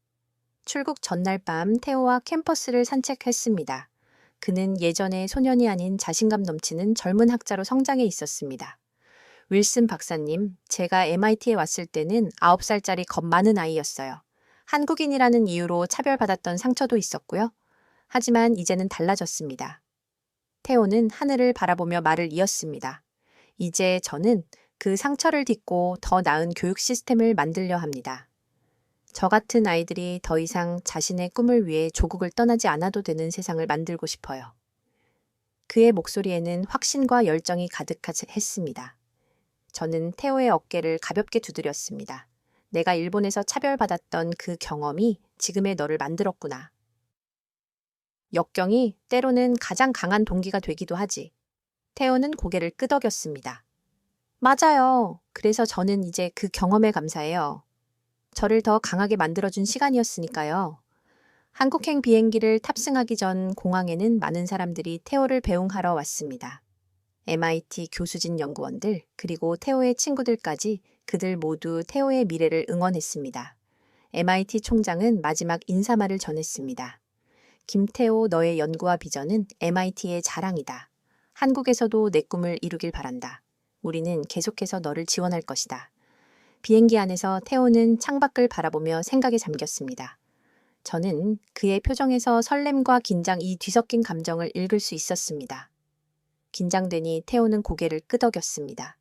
출국 전날 밤 태호와 캠퍼스를 산책했습니다. 그는 예전의 소년이 아닌 자신감 넘치는 젊은 학자로 성장해 있었습니다. 윌슨 박사님, 제가 MIT에 왔을 때는 9살짜리 겁 많은 아이였어요. 한국인이라는 이유로 차별받았던 상처도 있었고요. 하지만 이제는 달라졌습니다. 태호는 하늘을 바라보며 말을 이었습니다. 이제 저는 그 상처를 딛고 더 나은 교육 시스템을 만들려 합니다. 저 같은 아이들이 더 이상 자신의 꿈을 위해 조국을 떠나지 않아도 되는 세상을 만들고 싶어요. 그의 목소리에는 확신과 열정이 가득했습니다. 저는 태호의 어깨를 가볍게 두드렸습니다. 내가 일본에서 차별받았던 그 경험이 지금의 너를 만들었구나. 역경이 때로는 가장 강한 동기가 되기도 하지. 태호는 고개를 끄덕였습니다. 맞아요. 그래서 저는 이제 그 경험에 감사해요. 저를 더 강하게 만들어준 시간이었으니까요. 한국행 비행기를 탑승하기 전 공항에는 많은 사람들이 태호를 배웅하러 왔습니다. MIT 교수진 연구원들, 그리고 태호의 친구들까지 그들 모두 태호의 미래를 응원했습니다. MIT 총장은 마지막 인사말을 전했습니다. 김태호, 너의 연구와 비전은 MIT의 자랑이다. 한국에서도 내 꿈을 이루길 바란다. 우리는 계속해서 너를 지원할 것이다. 비행기 안에서 태호는 창밖을 바라보며 생각에 잠겼습니다. 저는 그의 표정에서 설렘과 긴장 이 뒤섞인 감정을 읽을 수 있었습니다. 긴장되니 태호는 고개를 끄덕였습니다.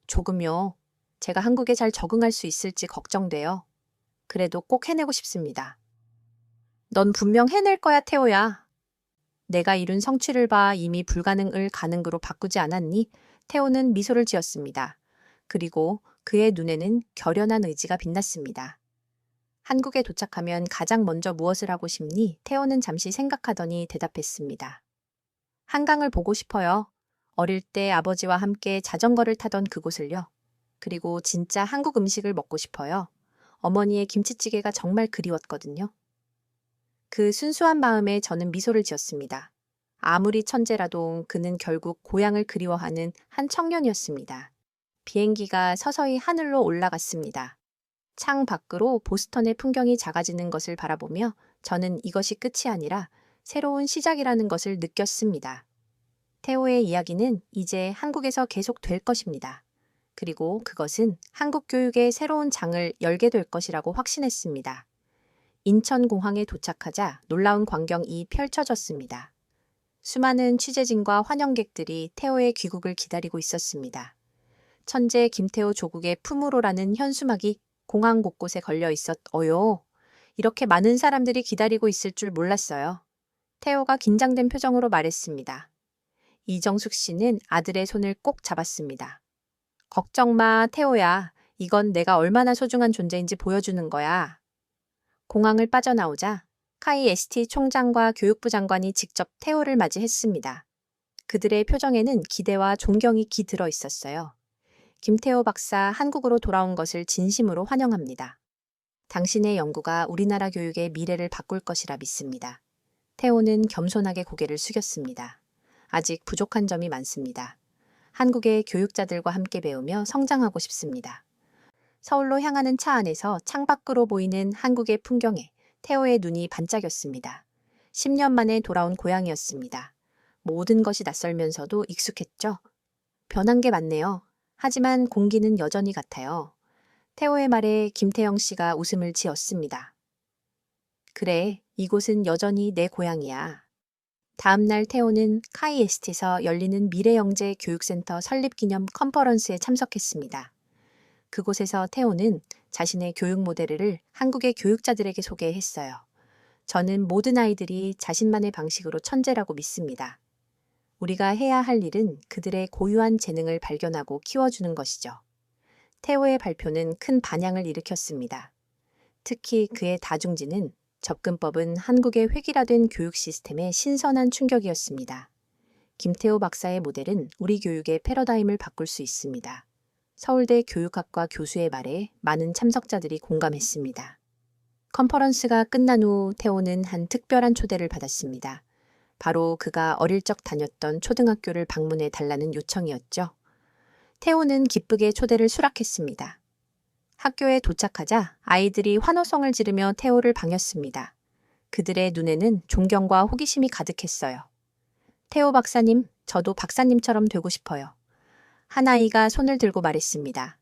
조금요. 제가 한국에 잘 적응할 수 있을지 걱정돼요. 그래도 꼭 해내고 싶습니다. 넌 분명 해낼 거야, 태호야. 내가 이룬 성취를 봐 이미 불가능을 가능으로 바꾸지 않았니? 태호는 미소를 지었습니다. 그리고 그의 눈에는 결연한 의지가 빛났습니다. 한국에 도착하면 가장 먼저 무엇을 하고 싶니? 태호는 잠시 생각하더니 대답했습니다. 한강을 보고 싶어요. 어릴 때 아버지와 함께 자전거를 타던 그곳을요. 그리고 진짜 한국 음식을 먹고 싶어요. 어머니의 김치찌개가 정말 그리웠거든요. 그 순수한 마음에 저는 미소를 지었습니다. 아무리 천재라도 그는 결국 고향을 그리워하는 한 청년이었습니다. 비행기가 서서히 하늘로 올라갔습니다. 창 밖으로 보스턴의 풍경이 작아지는 것을 바라보며 저는 이것이 끝이 아니라 새로운 시작이라는 것을 느꼈습니다. 태호의 이야기는 이제 한국에서 계속 될 것입니다. 그리고 그것은 한국 교육의 새로운 장을 열게 될 것이라고 확신했습니다. 인천공항에 도착하자 놀라운 광경이 펼쳐졌습니다. 수많은 취재진과 환영객들이 태호의 귀국을 기다리고 있었습니다. 천재 김태호 조국의 품으로라는 현수막이 공항 곳곳에 걸려 있었어요. 이렇게 많은 사람들이 기다리고 있을 줄 몰랐어요. 태호가 긴장된 표정으로 말했습니다. 이정숙 씨는 아들의 손을 꼭 잡았습니다. 걱정 마, 태호야. 이건 내가 얼마나 소중한 존재인지 보여주는 거야. 공항을 빠져나오자 카이 ST 총장과 교육부 장관이 직접 태호를 맞이했습니다. 그들의 표정에는 기대와 존경이 깃들어 있었어요. 김태호 박사 한국으로 돌아온 것을 진심으로 환영합니다. 당신의 연구가 우리나라 교육의 미래를 바꿀 것이라 믿습니다. 태호는 겸손하게 고개를 숙였습니다. 아직 부족한 점이 많습니다. 한국의 교육자들과 함께 배우며 성장하고 싶습니다. 서울로 향하는 차 안에서 창밖으로 보이는 한국의 풍경에 태호의 눈이 반짝였습니다. 10년 만에 돌아온 고향이었습니다. 모든 것이 낯설면서도 익숙했죠. 변한 게 많네요. 하지만 공기는 여전히 같아요. 태호의 말에 김태영 씨가 웃음을 지었습니다. 그래, 이곳은 여전히 내 고향이야. 다음 날 태호는 카이에스트에서 열리는 미래영재 교육센터 설립기념 컨퍼런스에 참석했습니다. 그곳에서 태호는 자신의 교육 모델을 한국의 교육자들에게 소개했어요. 저는 모든 아이들이 자신만의 방식으로 천재라고 믿습니다. 우리가 해야 할 일은 그들의 고유한 재능을 발견하고 키워주는 것이죠. 태호의 발표는 큰 반향을 일으켰습니다. 특히 그의 다중지는 접근법은 한국의 획일화된 교육 시스템의 신선한 충격이었습니다. 김태호 박사의 모델은 우리 교육의 패러다임을 바꿀 수 있습니다. 서울대 교육학과 교수의 말에 많은 참석자들이 공감했습니다. 컨퍼런스가 끝난 후 태호는 한 특별한 초대를 받았습니다. 바로 그가 어릴 적 다녔던 초등학교를 방문해 달라는 요청이었죠. 태호는 기쁘게 초대를 수락했습니다. 학교에 도착하자 아이들이 환호성을 지르며 태호를 반겼습니다. 그들의 눈에는 존경과 호기심이 가득했어요. 태호 박사님, 저도 박사님처럼 되고 싶어요. 한 아이가 손을 들고 말했습니다.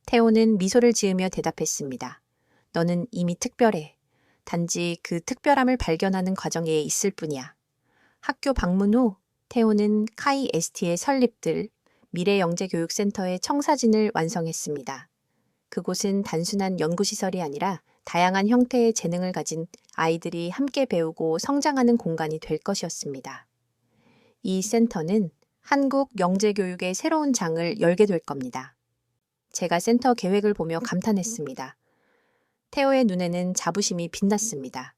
태호는 미소를 지으며 대답했습니다. 너는 이미 특별해. 단지 그 특별함을 발견하는 과정에 있을 뿐이야. 학교 방문 후 태호는 카이 ST의 설립들 미래영재교육센터의 청사진을 완성했습니다. 그곳은 단순한 연구시설이 아니라 다양한 형태의 재능을 가진 아이들이 함께 배우고 성장하는 공간이 될 것이었습니다. 이 센터는 한국 영재교육의 새로운 장을 열게 될 겁니다. 제가 센터 계획을 보며 감탄했습니다. 태호의 눈에는 자부심이 빛났습니다.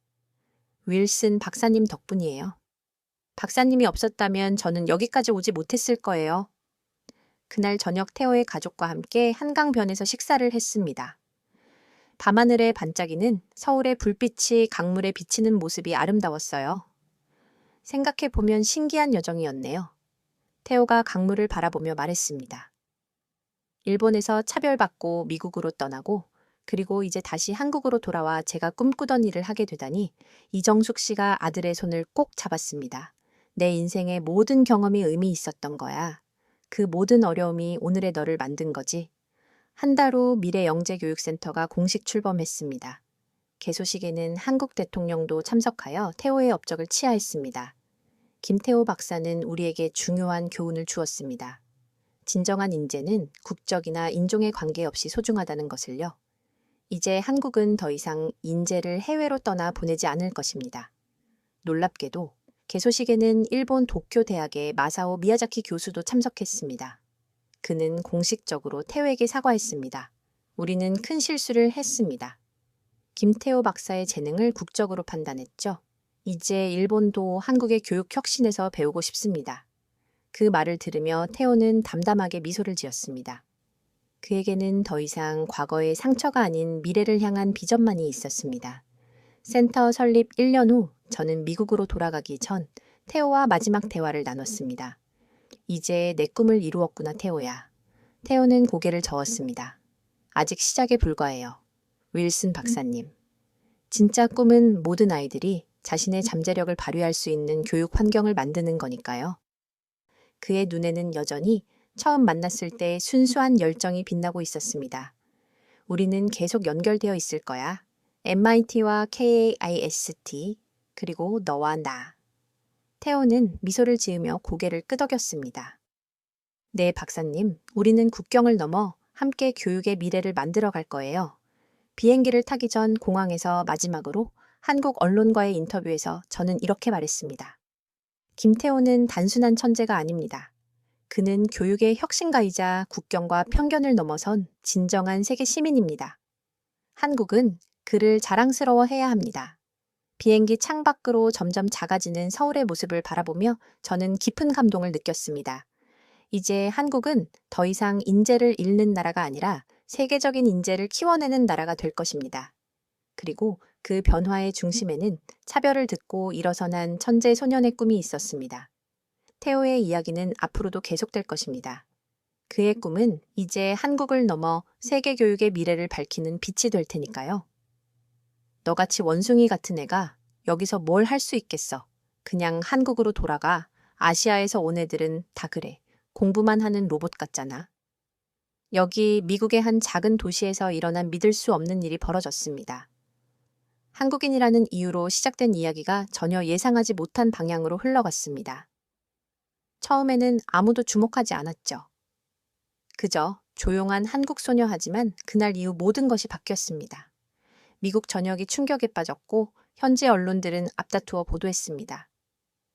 윌슨 박사님 덕분이에요. 박사님이 없었다면 저는 여기까지 오지 못했을 거예요. 그날 저녁 태호의 가족과 함께 한강변에서 식사를 했습니다. 밤하늘에 반짝이는 서울의 불빛이 강물에 비치는 모습이 아름다웠어요. 생각해보면 신기한 여정이었네요. 태호가 강물을 바라보며 말했습니다. 일본에서 차별받고 미국으로 떠나고 그리고 이제 다시 한국으로 돌아와 제가 꿈꾸던 일을 하게 되다니 이정숙 씨가 아들의 손을 꼭 잡았습니다. 내 인생의 모든 경험이 의미 있었던 거야. 그 모든 어려움이 오늘의 너를 만든 거지. 한 달 후 미래영재교육센터가 공식 출범했습니다. 개소식에는 한국 대통령도 참석하여 태호의 업적을 치하했습니다. 김태호 박사는 우리에게 중요한 교훈을 주었습니다. 진정한 인재는 국적이나 인종에 관계없이 소중하다는 것을요. 이제 한국은 더 이상 인재를 해외로 떠나 보내지 않을 것입니다. 놀랍게도 개소식에는 일본 도쿄 대학의 마사오 미야자키 교수도 참석했습니다. 그는 공식적으로 태호에게 사과했습니다. 우리는 큰 실수를 했습니다. 김태호 박사의 재능을 국적으로 판단했죠. 이제 일본도 한국의 교육 혁신에서 배우고 싶습니다. 그 말을 들으며 태호는 담담하게 미소를 지었습니다. 그에게는 더 이상 과거의 상처가 아닌 미래를 향한 비전만이 있었습니다. 센터 설립 1년 후 저는 미국으로 돌아가기 전 태호와 마지막 대화를 나눴습니다. 이제 내 꿈을 이루었구나, 태호야. 태호는 고개를 저었습니다. 아직 시작에 불과해요. 윌슨 박사님. 진짜 꿈은 모든 아이들이 자신의 잠재력을 발휘할 수 있는 교육 환경을 만드는 거니까요. 그의 눈에는 여전히 처음 만났을 때 순수한 열정이 빛나고 있었습니다. 우리는 계속 연결되어 있을 거야. MIT와 KAIST, 그리고 너와 나. 태호는 미소를 지으며 고개를 끄덕였습니다. 네, 박사님. 우리는 국경을 넘어 함께 교육의 미래를 만들어 갈 거예요. 비행기를 타기 전 공항에서 마지막으로 한국 언론과의 인터뷰에서 저는 이렇게 말했습니다. 김태호는 단순한 천재가 아닙니다. 그는 교육의 혁신가이자 국경과 편견을 넘어선 진정한 세계 시민입니다. 한국은 그를 자랑스러워해야 합니다. 비행기 창밖으로 점점 작아지는 서울의 모습을 바라보며 저는 깊은 감동을 느꼈습니다. 이제 한국은 더 이상 인재를 잃는 나라가 아니라 세계적인 인재를 키워내는 나라가 될 것입니다. 그리고 그 변화의 중심에는 차별을 듣고 일어서난 천재 소년의 꿈이 있었습니다. 태호의 이야기는 앞으로도 계속될 것입니다. 그의 꿈은 이제 한국을 넘어 세계 교육의 미래를 밝히는 빛이 될 테니까요. 너같이 원숭이 같은 애가 여기서 뭘 할 수 있겠어. 그냥 한국으로 돌아가. 아시아에서 온 애들은 다 그래. 공부만 하는 로봇 같잖아. 여기 미국의 한 작은 도시에서 일어난 믿을 수 없는 일이 벌어졌습니다. 한국인이라는 이유로 시작된 이야기가 전혀 예상하지 못한 방향으로 흘러갔습니다. 처음에는 아무도 주목하지 않았죠. 그저 조용한 한국 소녀 하지만 그날 이후 모든 것이 바뀌었습니다. 미국 전역이 충격에 빠졌고 현지 언론들은 앞다투어 보도했습니다.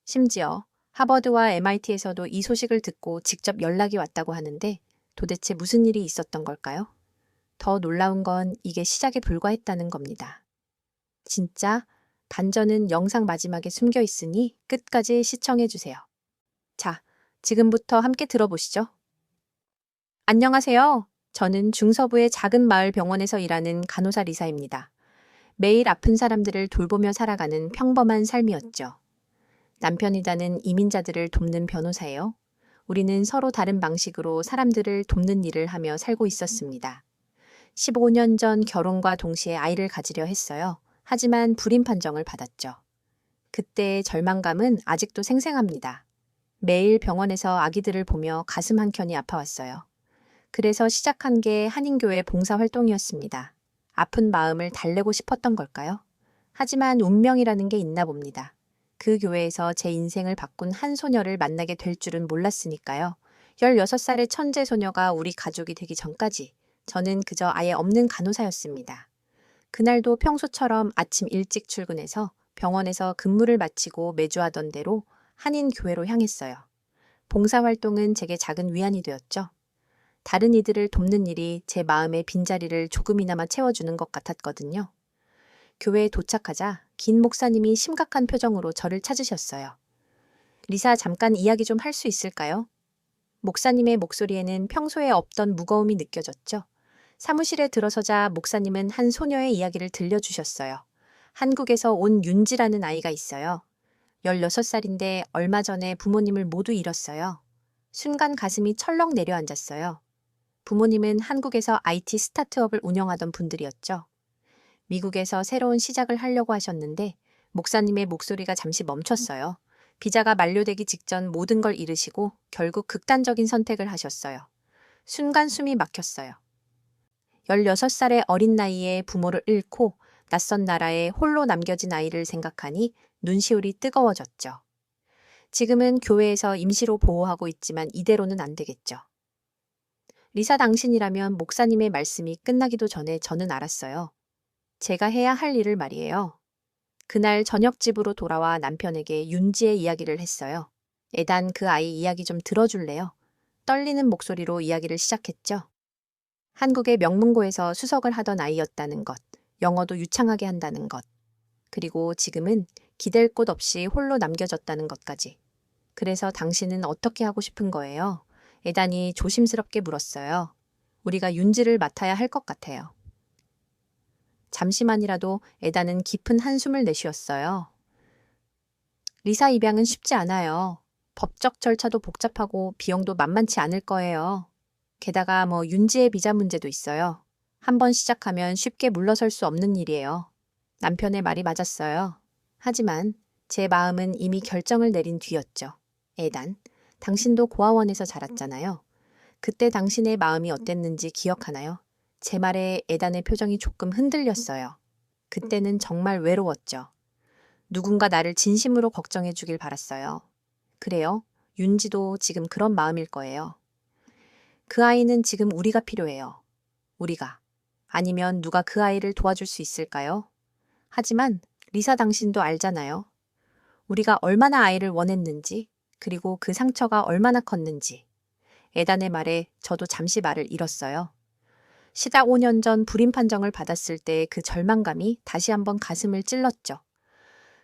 심지어 하버드와 MIT에서도 이 소식을 듣고 직접 연락이 왔다고 하는데 도대체 무슨 일이 있었던 걸까요? 더 놀라운 건 이게 시작에 불과했다는 겁니다. 진짜 반전은 영상 마지막에 숨겨 있으니 끝까지 시청해 주세요. 자, 지금부터 함께 들어보시죠. 안녕하세요. 저는 중서부의 작은 마을 병원에서 일하는 간호사 리사입니다. 매일 아픈 사람들을 돌보며 살아가는 평범한 삶이었죠. 남편이다는 이민자들을 돕는 변호사예요. 우리는 서로 다른 방식으로 사람들을 돕는 일을 하며 살고 있었습니다. 15년 전 결혼과 동시에 아이를 가지려 했어요. 하지만 불임 판정을 받았죠. 그때의 절망감은 아직도 생생합니다. 매일 병원에서 아기들을 보며 가슴 한켠이 아파왔어요. 그래서 시작한 게 한인교회 봉사활동이었습니다. 아픈 마음을 달래고 싶었던 걸까요? 하지만 운명이라는 게 있나 봅니다. 그 교회에서 제 인생을 바꾼 한 소녀를 만나게 될 줄은 몰랐으니까요. 16살의 천재 소녀가 우리 가족이 되기 전까지 저는 그저 아예 없는 간호사였습니다. 그날도 평소처럼 아침 일찍 출근해서 병원에서 근무를 마치고 매주 하던 대로 한인교회로 향했어요. 봉사활동은 제게 작은 위안이 되었죠. 다른 이들을 돕는 일이 제 마음의 빈자리를 조금이나마 채워주는 것 같았거든요. 교회에 도착하자 긴 목사님이 심각한 표정으로 저를 찾으셨어요. 리사, 잠깐 이야기 좀 할 수 있을까요? 목사님의 목소리에는 평소에 없던 무거움이 느껴졌죠. 사무실에 들어서자 목사님은 한 소녀의 이야기를 들려주셨어요. 한국에서 온 윤지라는 아이가 있어요. 16살인데 얼마 전에 부모님을 모두 잃었어요. 순간 가슴이 철렁 내려앉았어요. 부모님은 한국에서 IT 스타트업을 운영하던 분들이었죠. 미국에서 새로운 시작을 하려고 하셨는데 목사님의 목소리가 잠시 멈췄어요. 비자가 만료되기 직전 모든 걸 잃으시고 결국 극단적인 선택을 하셨어요. 순간 숨이 막혔어요. 16살의 어린 나이에 부모를 잃고 낯선 나라에 홀로 남겨진 아이를 생각하니 눈시울이 뜨거워졌죠. 지금은 교회에서 임시로 보호하고 있지만 이대로는 안 되겠죠. 리사, 당신이라면 목사님의 말씀이 끝나기도 전에 저는 알았어요. 제가 해야 할 일을 말이에요. 그날 저녁 집으로 돌아와 남편에게 윤지의 이야기를 했어요. 에단, 그 아이 이야기 좀 들어줄래요? 떨리는 목소리로 이야기를 시작했죠. 한국의 명문고에서 수석을 하던 아이였다는 것, 영어도 유창하게 한다는 것, 그리고 지금은 기댈 곳 없이 홀로 남겨졌다는 것까지. 그래서 당신은 어떻게 하고 싶은 거예요? 에단이 조심스럽게 물었어요. 우리가 윤지를 맡아야 할 것 같아요. 잠시만이라도 에단은 깊은 한숨을 내쉬었어요. 리사, 입양은 쉽지 않아요. 법적 절차도 복잡하고 비용도 만만치 않을 거예요. 게다가 윤지의 비자 문제도 있어요. 한번 시작하면 쉽게 물러설 수 없는 일이에요. 남편의 말이 맞았어요. 하지만 제 마음은 이미 결정을 내린 뒤였죠. 에단, 당신도 고아원에서 자랐잖아요. 그때 당신의 마음이 어땠는지 기억하나요? 제 말에 에단의 표정이 조금 흔들렸어요. 그때는 정말 외로웠죠. 누군가 나를 진심으로 걱정해 주길 바랐어요. 그래요. 윤지도 지금 그런 마음일 거예요. 그 아이는 지금 우리가 필요해요. 우리가. 아니면 누가 그 아이를 도와줄 수 있을까요? 하지만 리사, 당신도 알잖아요. 우리가 얼마나 아이를 원했는지, 그리고 그 상처가 얼마나 컸는지. 에단의 말에 저도 잠시 말을 잃었어요. 시작 5년 전 불임 판정을 받았을 때 그 절망감이 다시 한번 가슴을 찔렀죠.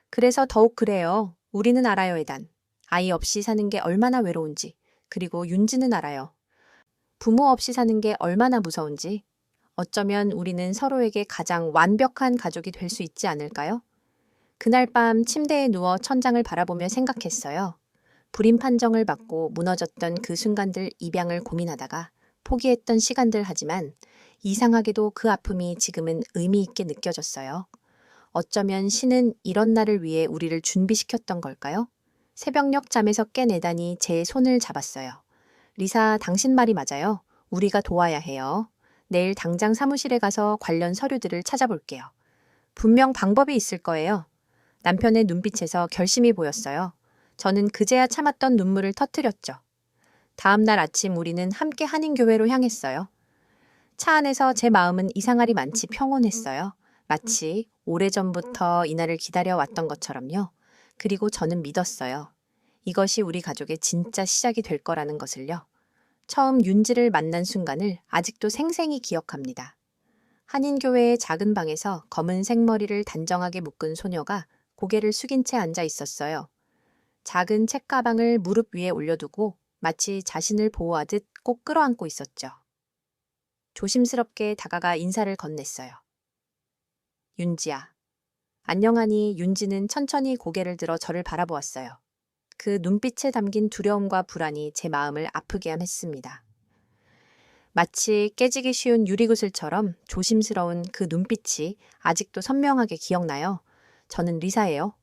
그래서 더욱 그래요. 우리는 알아요, 에단. 아이 없이 사는 게 얼마나 외로운지. 그리고 윤지는 알아요. 부모 없이 사는 게 얼마나 무서운지. 어쩌면 우리는 서로에게 가장 완벽한 가족이 될 수 있지 않을까요? 그날 밤 침대에 누워 천장을 바라보며 생각했어요. 불임 판정을 받고 무너졌던 그 순간들, 입양을 고민하다가 포기했던 시간들. 하지만 이상하게도 그 아픔이 지금은 의미 있게 느껴졌어요. 어쩌면 신은 이런 날을 위해 우리를 준비시켰던 걸까요? 새벽녘 잠에서 깬 에단이 제 손을 잡았어요. 리사, 당신 말이 맞아요. 우리가 도와야 해요. 내일 당장 사무실에 가서 관련 서류들을 찾아볼게요. 분명 방법이 있을 거예요. 남편의 눈빛에서 결심이 보였어요. 저는 그제야 참았던 눈물을 터뜨렸죠. 다음 날 아침 우리는 함께 한인교회로 향했어요. 차 안에서 제 마음은 이상하리 많지 평온했어요. 마치 오래전부터 이날을 기다려왔던 것처럼요. 그리고 저는 믿었어요. 이것이 우리 가족의 진짜 시작이 될 거라는 것을요. 처음 윤지를 만난 순간을 아직도 생생히 기억합니다. 한인교회의 작은 방에서 검은 생머리를 단정하게 묶은 소녀가 고개를 숙인 채 앉아 있었어요. 작은 책가방을 무릎 위에 올려두고 마치 자신을 보호하듯 꼭 끌어안고 있었죠. 조심스럽게 다가가 인사를 건넸어요. 윤지야. 안녕하니. 윤지는 천천히 고개를 들어 저를 바라보았어요. 그 눈빛에 담긴 두려움과 불안이 제 마음을 아프게 했습니다. 마치 깨지기 쉬운 유리구슬처럼 조심스러운 그 눈빛이 아직도 선명하게 기억나요. 저는 리사예요.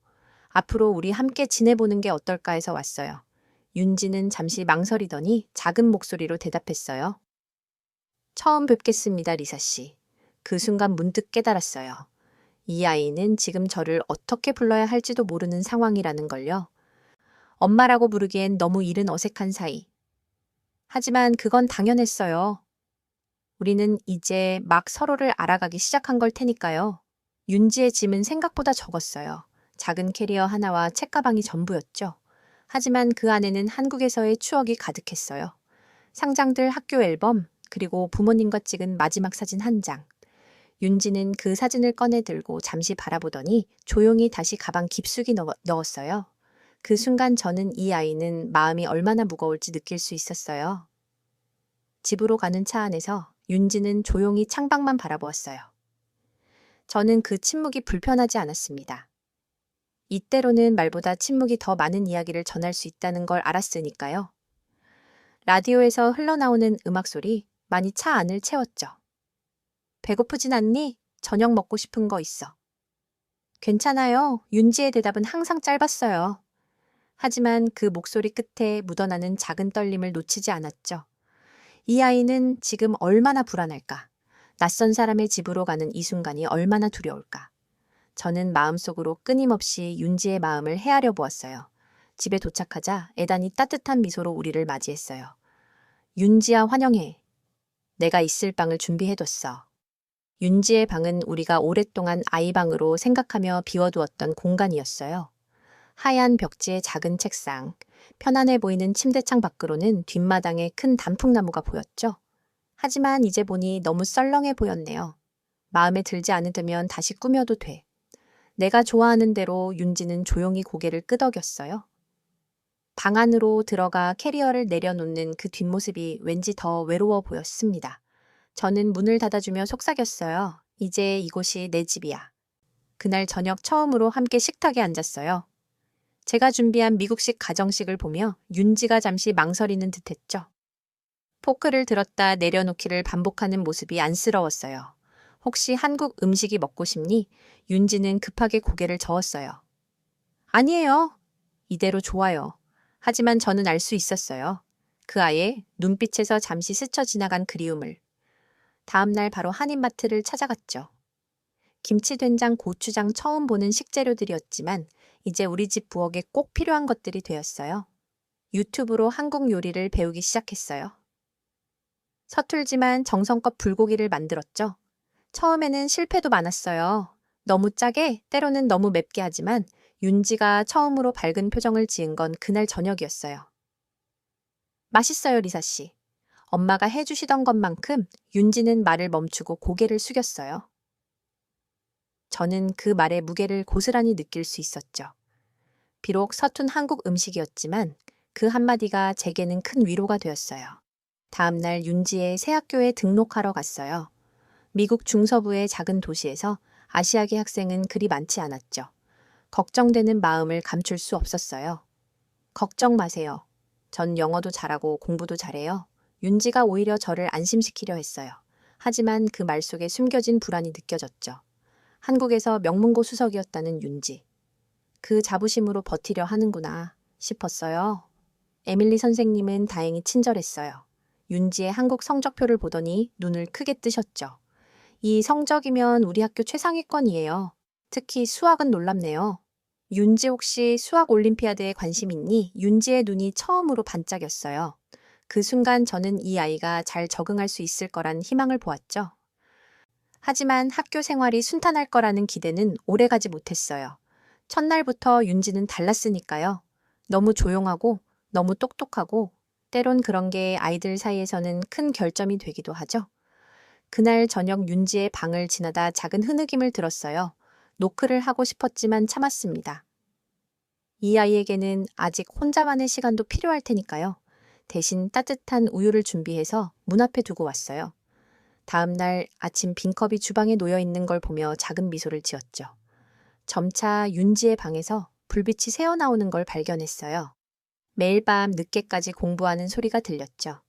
앞으로 우리 함께 지내보는 게 어떨까 해서 왔어요. 윤지는 잠시 망설이더니 작은 목소리로 대답했어요. 처음 뵙겠습니다, 리사 씨. 그 순간 문득 깨달았어요. 이 아이는 지금 저를 어떻게 불러야 할지도 모르는 상황이라는 걸요. 엄마라고 부르기엔 너무 이른 어색한 사이. 하지만 그건 당연했어요. 우리는 이제 막 서로를 알아가기 시작한 걸 테니까요. 윤지의 짐은 생각보다 적었어요. 작은 캐리어 하나와 책가방이 전부였죠. 하지만 그 안에는 한국에서의 추억이 가득했어요. 상장들 학교 앨범, 그리고 부모님과 찍은 마지막 사진 한 장. 윤지는 그 사진을 꺼내 들고 잠시 바라보더니 조용히 다시 가방 깊숙이 넣었어요. 그 순간 저는 이 아이는 마음이 얼마나 무거울지 느낄 수 있었어요. 집으로 가는 차 안에서 윤지는 조용히 창밖만 바라보았어요. 저는 그 침묵이 불편하지 않았습니다. 이때로는 말보다 침묵이 더 많은 이야기를 전할 수 있다는 걸 알았으니까요. 라디오에서 흘러나오는 음악 소리 많이 차 안을 채웠죠. 배고프진 않니? 저녁 먹고 싶은 거 있어. 괜찮아요. 윤지의 대답은 항상 짧았어요. 하지만 그 목소리 끝에 묻어나는 작은 떨림을 놓치지 않았죠. 이 아이는 지금 얼마나 불안할까? 낯선 사람의 집으로 가는 이 순간이 얼마나 두려울까? 저는 마음속으로 끊임없이 윤지의 마음을 헤아려 보았어요. 집에 도착하자 애단이 따뜻한 미소로 우리를 맞이했어요. 윤지야, 환영해. 내가 있을 방을 준비해뒀어. 윤지의 방은 우리가 오랫동안 아이방으로 생각하며 비워두었던 공간이었어요. 하얀 벽지의 작은 책상, 편안해 보이는 침대창 밖으로는 뒷마당에 큰 단풍나무가 보였죠. 하지만 이제 보니 너무 썰렁해 보였네요. 마음에 들지 않으면 다시 꾸며도 돼. 내가 좋아하는 대로 윤지는 조용히 고개를 끄덕였어요. 방 안으로 들어가 캐리어를 내려놓는 그 뒷모습이 왠지 더 외로워 보였습니다. 저는 문을 닫아주며 속삭였어요. 이제 이곳이 내 집이야. 그날 저녁 처음으로 함께 식탁에 앉았어요. 제가 준비한 미국식 가정식을 보며 윤지가 잠시 망설이는 듯했죠. 포크를 들었다 내려놓기를 반복하는 모습이 안쓰러웠어요. 혹시 한국 음식이 먹고 싶니? 윤지는 급하게 고개를 저었어요. 아니에요. 이대로 좋아요. 하지만 저는 알 수 있었어요. 그 아이의 눈빛에서 잠시 스쳐 지나간 그리움을. 다음 날 바로 한인마트를 찾아갔죠. 김치, 된장, 고추장 처음 보는 식재료들이었지만 이제 우리 집 부엌에 꼭 필요한 것들이 되었어요. 유튜브로 한국 요리를 배우기 시작했어요. 서툴지만 정성껏 불고기를 만들었죠. 처음에는 실패도 많았어요. 너무 짜게, 때로는 너무 맵게 하지만 윤지가 처음으로 밝은 표정을 지은 건 그날 저녁이었어요. 맛있어요, 리사 씨. 엄마가 해주시던 것만큼 윤지는 말을 멈추고 고개를 숙였어요. 저는 그 말의 무게를 고스란히 느낄 수 있었죠. 비록 서툰 한국 음식이었지만 그 한마디가 제게는 큰 위로가 되었어요. 다음 날 윤지의 새 학교에 등록하러 갔어요. 미국 중서부의 작은 도시에서 아시아계 학생은 그리 많지 않았죠. 걱정되는 마음을 감출 수 없었어요. 걱정 마세요. 전 영어도 잘하고 공부도 잘해요. 윤지가 오히려 저를 안심시키려 했어요. 하지만 그 말 속에 숨겨진 불안이 느껴졌죠. 한국에서 명문고 수석이었다는 윤지. 그 자부심으로 버티려 하는구나 싶었어요. 에밀리 선생님은 다행히 친절했어요. 윤지의 한국 성적표를 보더니 눈을 크게 뜨셨죠. 이 성적이면 우리 학교 최상위권이에요. 특히 수학은 놀랍네요. 윤지 혹시 수학 올림피아드에 관심 있니? 윤지의 눈이 처음으로 반짝였어요. 그 순간 저는 이 아이가 잘 적응할 수 있을 거란 희망을 보았죠. 하지만 학교 생활이 순탄할 거라는 기대는 오래가지 못했어요. 첫날부터 윤지는 달랐으니까요. 너무 조용하고 너무 똑똑하고 때론 그런 게 아이들 사이에서는 큰 결점이 되기도 하죠. 그날 저녁 윤지의 방을 지나다 작은 흐느낌을 들었어요. 노크를 하고 싶었지만 참았습니다. 이 아이에게는 아직 혼자만의 시간도 필요할 테니까요. 대신 따뜻한 우유를 준비해서 문 앞에 두고 왔어요. 다음 날 아침 빈컵이 주방에 놓여 있는 걸 보며 작은 미소를 지었죠. 점차 윤지의 방에서 불빛이 새어나오는 걸 발견했어요. 매일 밤 늦게까지 공부하는 소리가 들렸죠.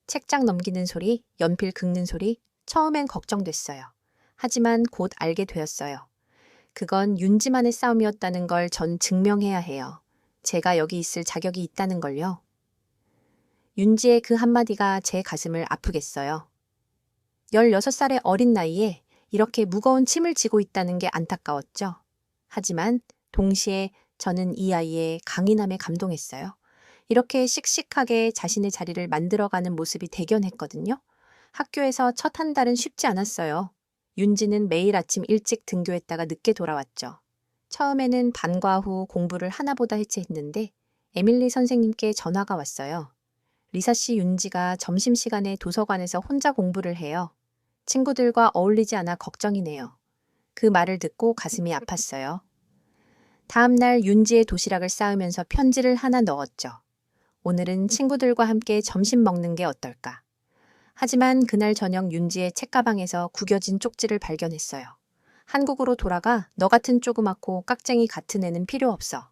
책장 넘기는 소리, 연필 긁는 소리, 처음엔 걱정됐어요. 하지만 곧 알게 되었어요. 그건 윤지만의 싸움이었다는 걸 전 증명해야 해요. 제가 여기 있을 자격이 있다는 걸요. 윤지의 그 한마디가 제 가슴을 아프겠어요. 16살의 어린 나이에 이렇게 무거운 짐을 지고 있다는 게 안타까웠죠. 하지만 동시에 저는 이 아이의 강인함에 감동했어요. 이렇게 씩씩하게 자신의 자리를 만들어가는 모습이 대견했거든요. 학교에서 첫 한 달은 쉽지 않았어요. 윤지는 매일 아침 일찍 등교했다가 늦게 돌아왔죠. 처음에는 반과 후 공부를 하나보다 해체했는데 에밀리 선생님께 전화가 왔어요. 리사 씨 윤지가 점심시간에 도서관에서 혼자 공부를 해요. 친구들과 어울리지 않아 걱정이네요. 그 말을 듣고 가슴이 아팠어요. 다음 날 윤지의 도시락을 싸으면서 편지를 하나 넣었죠. 오늘은 친구들과 함께 점심 먹는 게 어떨까? 하지만 그날 저녁 윤지의 책가방에서 구겨진 쪽지를 발견했어요. 한국으로 돌아가 너 같은 조그맣고 깍쟁이 같은 애는 필요 없어.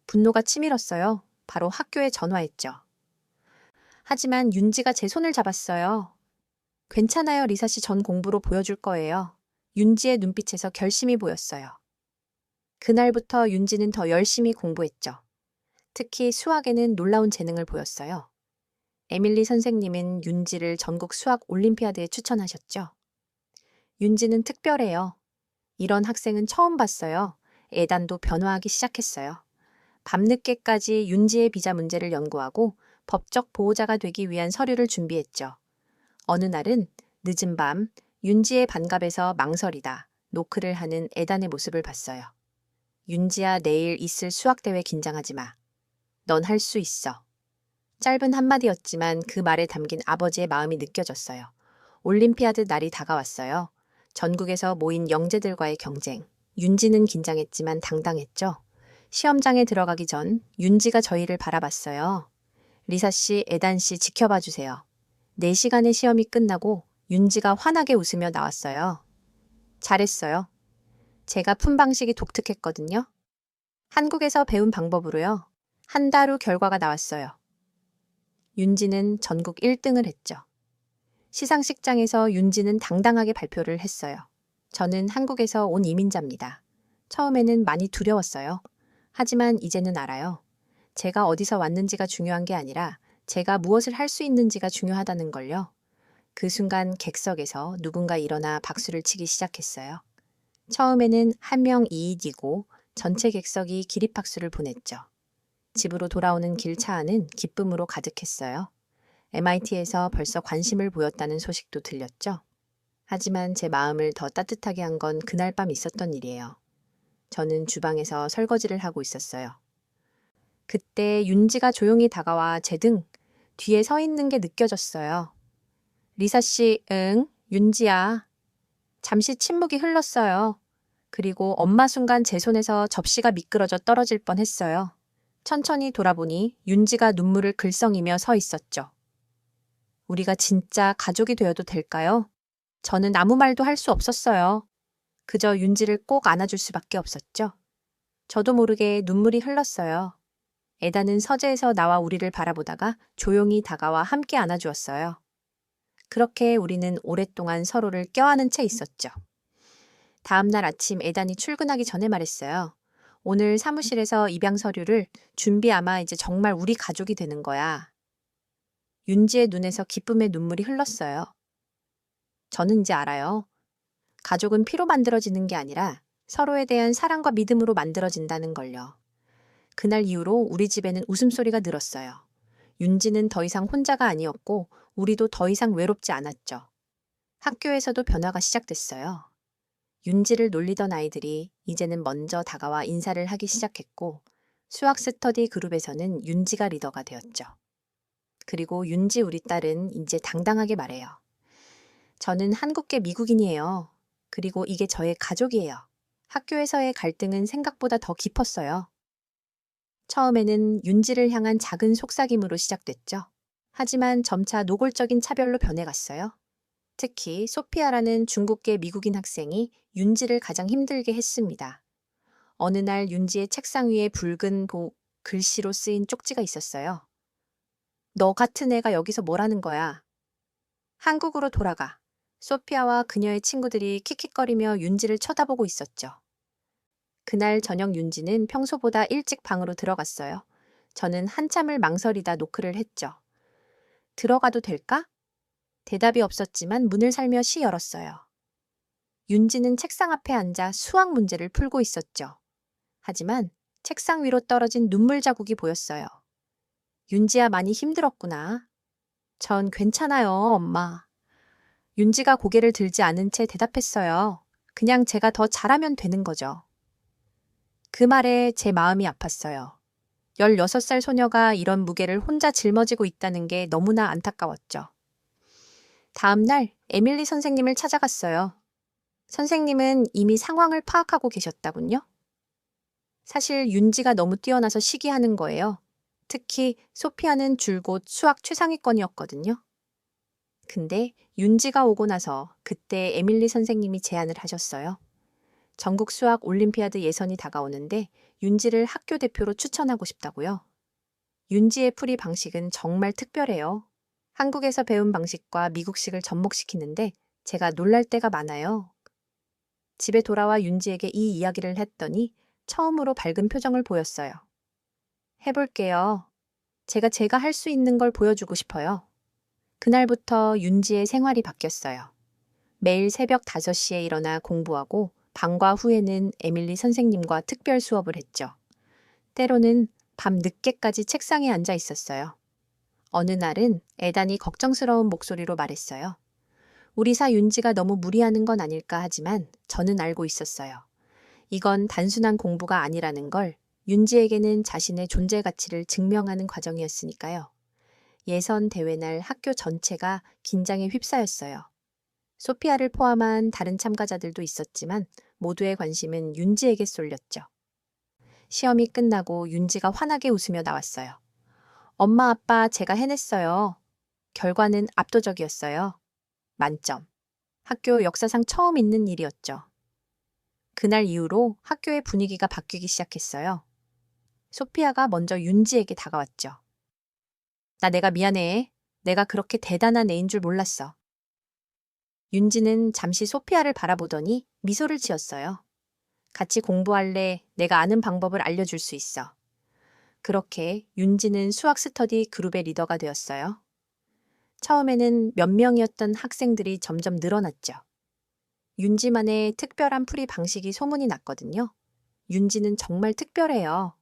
분노가 치밀었어요. 바로 학교에 전화했죠. 하지만 윤지가 제 손을 잡았어요. 괜찮아요, 리사 씨 전 공부로 보여줄 거예요. 윤지의 눈빛에서 결심이 보였어요. 그날부터 윤지는 더 열심히 공부했죠. 특히 수학에는 놀라운 재능을 보였어요. 에밀리 선생님은 윤지를 전국 수학 올림피아드에 추천하셨죠. 윤지는 특별해요. 이런 학생은 처음 봤어요. 애단도 변화하기 시작했어요. 밤늦게까지 윤지의 비자 문제를 연구하고 법적 보호자가 되기 위한 서류를 준비했죠. 어느 날은 늦은 밤 윤지의 반갑에서 망설이다 노크를 하는 애단의 모습을 봤어요. 윤지야, 내일 있을 수학대회 긴장하지 마. 넌 할 수 있어. 짧은 한마디였지만 그 말에 담긴 아버지의 마음이 느껴졌어요. 올림피아드 날이 다가왔어요. 전국에서 모인 영재들과의 경쟁. 윤지는 긴장했지만 당당했죠. 시험장에 들어가기 전 윤지가 저희를 바라봤어요. 리사 씨, 에단 씨 지켜봐 주세요. 4시간의 시험이 끝나고 윤지가 환하게 웃으며 나왔어요. 잘했어요. 제가 푼 방식이 독특했거든요. 한국에서 배운 방법으로요. 한 달 후 결과가 나왔어요. 윤지는 전국 1등을 했죠. 시상식장에서 윤지는 당당하게 발표를 했어요. 저는 한국에서 온 이민자입니다. 처음에는 많이 두려웠어요. 하지만 이제는 알아요. 제가 어디서 왔는지가 중요한 게 아니라 제가 무엇을 할 수 있는지가 중요하다는 걸요. 그 순간 객석에서 누군가 일어나 박수를 치기 시작했어요. 처음에는 한 명 이익이고 전체 객석이 기립박수를 보냈죠. 집으로 돌아오는 길 차 안은 기쁨으로 가득했어요. MIT에서 벌써 관심을 보였다는 소식도 들렸죠. 하지만 제 마음을 더 따뜻하게 한 건 그날 밤 있었던 일이에요. 저는 주방에서 설거지를 하고 있었어요. 그때 윤지가 조용히 다가와 제 등 뒤에 서 있는 게 느껴졌어요. 리사 씨, 응, 윤지야. 잠시 침묵이 흘렀어요. 그리고 엄마 순간 제 손에서 접시가 미끄러져 떨어질 뻔했어요. 천천히 돌아보니 윤지가 눈물을 글썽이며 서 있었죠. 우리가 진짜 가족이 되어도 될까요? 저는 아무 말도 할 수 없었어요. 그저 윤지를 꼭 안아줄 수밖에 없었죠. 저도 모르게 눈물이 흘렀어요. 에다는 서재에서 나와 우리를 바라보다가 조용히 다가와 함께 안아주었어요. 그렇게 우리는 오랫동안 서로를 껴안은 채 있었죠. 다음 날 아침 에단이 출근하기 전에 말했어요. 오늘 사무실에서 입양 서류를 준비 아마 이제 정말 우리 가족이 되는 거야. 윤지의 눈에서 기쁨의 눈물이 흘렀어요. 저는 이제 알아요. 가족은 피로 만들어지는 게 아니라 서로에 대한 사랑과 믿음으로 만들어진다는 걸요. 그날 이후로 우리 집에는 웃음소리가 늘었어요. 윤지는 더 이상 혼자가 아니었고 우리도 더 이상 외롭지 않았죠. 학교에서도 변화가 시작됐어요. 윤지를 놀리던 아이들이 이제는 먼저 다가와 인사를 하기 시작했고 수학 스터디 그룹에서는 윤지가 리더가 되었죠. 그리고 윤지 우리 딸은 이제 당당하게 말해요. 저는 한국계 미국인이에요. 그리고 이게 저의 가족이에요. 학교에서의 갈등은 생각보다 더 깊었어요. 처음에는 윤지를 향한 작은 속삭임으로 시작됐죠. 하지만 점차 노골적인 차별로 변해갔어요. 특히 소피아라는 중국계 미국인 학생이 윤지를 가장 힘들게 했습니다. 어느 날 윤지의 책상 위에 붉은 글씨로 쓰인 쪽지가 있었어요. 너 같은 애가 여기서 뭘 하는 거야? 한국으로 돌아가. 소피아와 그녀의 친구들이 킥킥거리며 윤지를 쳐다보고 있었죠. 그날 저녁 윤지는 평소보다 일찍 방으로 들어갔어요. 저는 한참을 망설이다 노크를 했죠. 들어가도 될까? 대답이 없었지만 문을 살며 시 열었어요. 윤지는 책상 앞에 앉아 수학 문제를 풀고 있었죠. 하지만 책상 위로 떨어진 눈물 자국이 보였어요. 윤지야 많이 힘들었구나. 전 괜찮아요, 엄마. 윤지가 고개를 들지 않은 채 대답했어요. 그냥 제가 더 잘하면 되는 거죠. 그 말에 제 마음이 아팠어요. 16살 소녀가 이런 무게를 혼자 짊어지고 있다는 게 너무나 안타까웠죠. 다음 날 에밀리 선생님을 찾아갔어요. 선생님은 이미 상황을 파악하고 계셨다군요. 사실 윤지가 너무 뛰어나서 시기하는 거예요. 특히 소피아는 줄곧 수학 최상위권이었거든요. 근데 윤지가 오고 나서 그때 에밀리 선생님이 제안을 하셨어요. 전국 수학 올림피아드 예선이 다가오는데 윤지를 학교 대표로 추천하고 싶다고요. 윤지의 풀이 방식은 정말 특별해요. 한국에서 배운 방식과 미국식을 접목시키는데 제가 놀랄 때가 많아요. 집에 돌아와 윤지에게 이 이야기를 했더니 처음으로 밝은 표정을 보였어요. 해볼게요. 제가 할 수 있는 걸 보여주고 싶어요. 그날부터 윤지의 생활이 바뀌었어요. 매일 새벽 5시에 일어나 공부하고 방과 후에는 에밀리 선생님과 특별 수업을 했죠. 때로는 밤 늦게까지 책상에 앉아 있었어요. 어느 날은 애단이 걱정스러운 목소리로 말했어요. 우리 사 윤지가 너무 무리하는 건 아닐까 하지만 저는 알고 있었어요. 이건 단순한 공부가 아니라는 걸 윤지에게는 자신의 존재 가치를 증명하는 과정이었으니까요. 예선 대회 날 학교 전체가 긴장에 휩싸였어요. 소피아를 포함한 다른 참가자들도 있었지만 모두의 관심은 윤지에게 쏠렸죠. 시험이 끝나고 윤지가 환하게 웃으며 나왔어요. 엄마, 아빠, 제가 해냈어요. 결과는 압도적이었어요. 만점. 학교 역사상 처음 있는 일이었죠. 그날 이후로 학교의 분위기가 바뀌기 시작했어요. 소피아가 먼저 윤지에게 다가왔죠. 내가 미안해. 내가 그렇게 대단한 애인 줄 몰랐어. 윤지는 잠시 소피아를 바라보더니 미소를 지었어요. 같이 공부할래? 내가 아는 방법을 알려줄 수 있어. 그렇게 윤지는 수학 스터디 그룹의 리더가 되었어요. 처음에는 몇 명이었던 학생들이 점점 늘어났죠. 윤지만의 특별한 풀이 방식이 소문이 났거든요. 윤지는 정말 특별해요.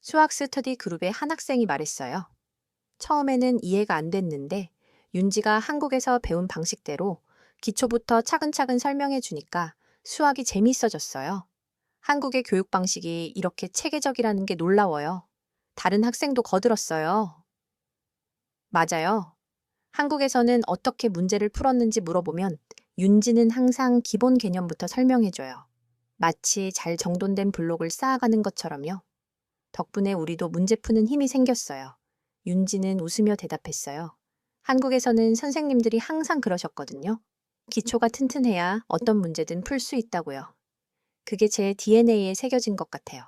수학 스터디 그룹의 한 학생이 말했어요. 처음에는 이해가 안 됐는데 윤지가 한국에서 배운 방식대로 기초부터 차근차근 설명해 주니까 수학이 재미있어졌어요. 한국의 교육 방식이 이렇게 체계적이라는 게 놀라워요. 다른 학생도 거들었어요. 맞아요. 한국에서는 어떻게 문제를 풀었는지 물어보면 윤지는 항상 기본 개념부터 설명해줘요. 마치 잘 정돈된 블록을 쌓아가는 것처럼요. 덕분에 우리도 문제 푸는 힘이 생겼어요. 윤지는 웃으며 대답했어요. 한국에서는 선생님들이 항상 그러셨거든요. 기초가 튼튼해야 어떤 문제든 풀 수 있다고요. 그게 제 DNA에 새겨진 것 같아요.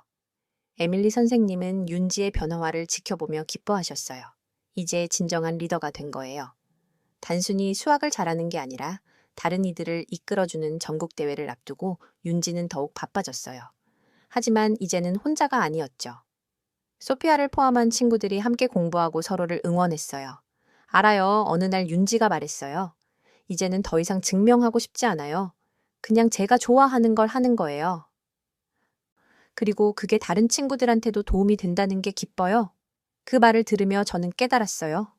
에밀리 선생님은 윤지의 변화를 지켜보며 기뻐하셨어요. 이제 진정한 리더가 된 거예요. 단순히 수학을 잘하는 게 아니라 다른 이들을 이끌어주는 전국대회를 앞두고 윤지는 더욱 바빠졌어요. 하지만 이제는 혼자가 아니었죠. 소피아를 포함한 친구들이 함께 공부하고 서로를 응원했어요. 알아요. 어느 날 윤지가 말했어요. 이제는 더 이상 증명하고 싶지 않아요. 그냥 제가 좋아하는 걸 하는 거예요. 그리고 그게 다른 친구들한테도 도움이 된다는 게 기뻐요. 그 말을 들으며 저는 깨달았어요.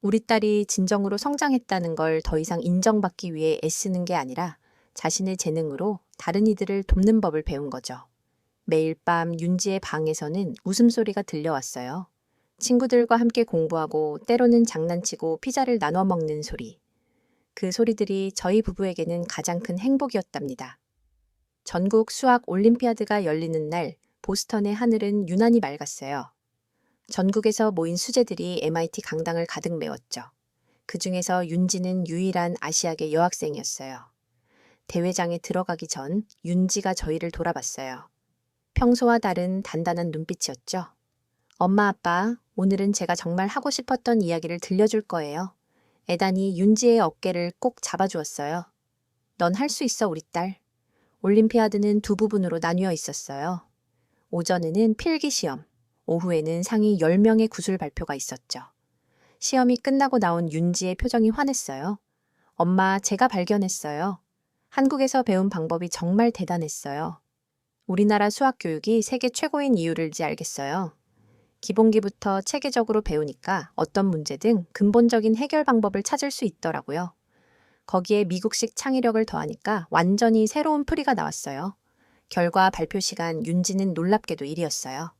우리 딸이 진정으로 성장했다는 걸 더 이상 인정받기 위해 애쓰는 게 아니라 자신의 재능으로 다른 이들을 돕는 법을 배운 거죠. 매일 밤 윤지의 방에서는 웃음소리가 들려왔어요. 친구들과 함께 공부하고 때로는 장난치고 피자를 나눠 먹는 소리. 그 소리들이 저희 부부에게는 가장 큰 행복이었답니다. 전국 수학 올림피아드가 열리는 날 보스턴의 하늘은 유난히 맑았어요. 전국에서 모인 수재들이 MIT 강당을 가득 메웠죠. 그 중에서 윤지는 유일한 아시아계 여학생이었어요. 대회장에 들어가기 전 윤지가 저희를 돌아봤어요. 평소와 다른 단단한 눈빛이었죠. 엄마, 아빠, 오늘은 제가 정말 하고 싶었던 이야기를 들려줄 거예요. 에단이 윤지의 어깨를 꼭 잡아주었어요. 넌 할 수 있어, 우리 딸. 올림피아드는 두 부분으로 나뉘어 있었어요. 오전에는 필기시험, 오후에는 상위 10명의 구술 발표가 있었죠. 시험이 끝나고 나온 윤지의 표정이 환했어요. 엄마, 제가 발견했어요. 한국에서 배운 방법이 정말 대단했어요. 우리나라 수학 교육이 세계 최고인 이유를 이제 알겠어요. 기본기부터 체계적으로 배우니까 어떤 문제든 근본적인 해결 방법을 찾을 수 있더라고요. 거기에 미국식 창의력을 더하니까 완전히 새로운 풀이가 나왔어요. 결과 발표 시간 윤지는 놀랍게도 1위였어요.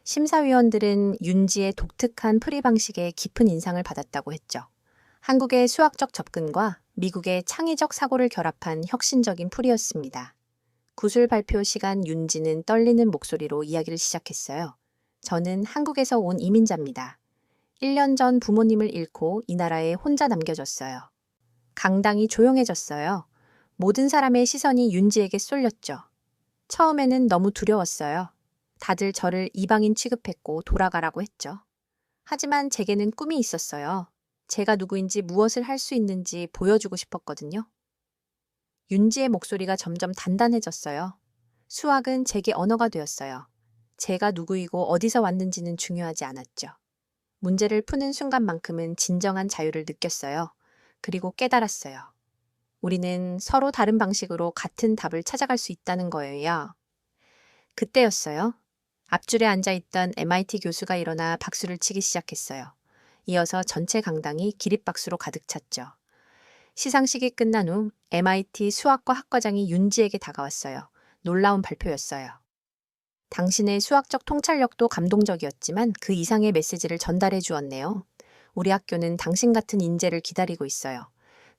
심사위원들은 윤지의 독특한 풀이 방식에 깊은 인상을 받았다고 했죠. 한국의 수학적 접근과 미국의 창의적 사고를 결합한 혁신적인 풀이였습니다. 구술 발표 시간 윤지는 떨리는 목소리로 이야기를 시작했어요. 저는 한국에서 온 이민자입니다. 1년 전 부모님을 잃고 이 나라에 혼자 남겨졌어요. 강당이 조용해졌어요. 모든 사람의 시선이 윤지에게 쏠렸죠. 처음에는 너무 두려웠어요. 다들 저를 이방인 취급했고 돌아가라고 했죠. 하지만 제게는 꿈이 있었어요. 제가 누구인지 무엇을 할 수 있는지 보여주고 싶었거든요. 윤지의 목소리가 점점 단단해졌어요. 수학은 제게 언어가 되었어요. 제가 누구이고 어디서 왔는지는 중요하지 않았죠. 문제를 푸는 순간만큼은 진정한 자유를 느꼈어요. 그리고 깨달았어요. 우리는 서로 다른 방식으로 같은 답을 찾아갈 수 있다는 거예요. 그때였어요. 앞줄에 앉아있던 MIT 교수가 일어나 박수를 치기 시작했어요. 이어서 전체 강당이 기립박수로 가득 찼죠. 시상식이 끝난 후 MIT 수학과 학과장이 윤지에게 다가왔어요. 놀라운 발표였어요. 당신의 수학적 통찰력도 감동적이었지만 그 이상의 메시지를 전달해 주었네요. 우리 학교는 당신 같은 인재를 기다리고 있어요.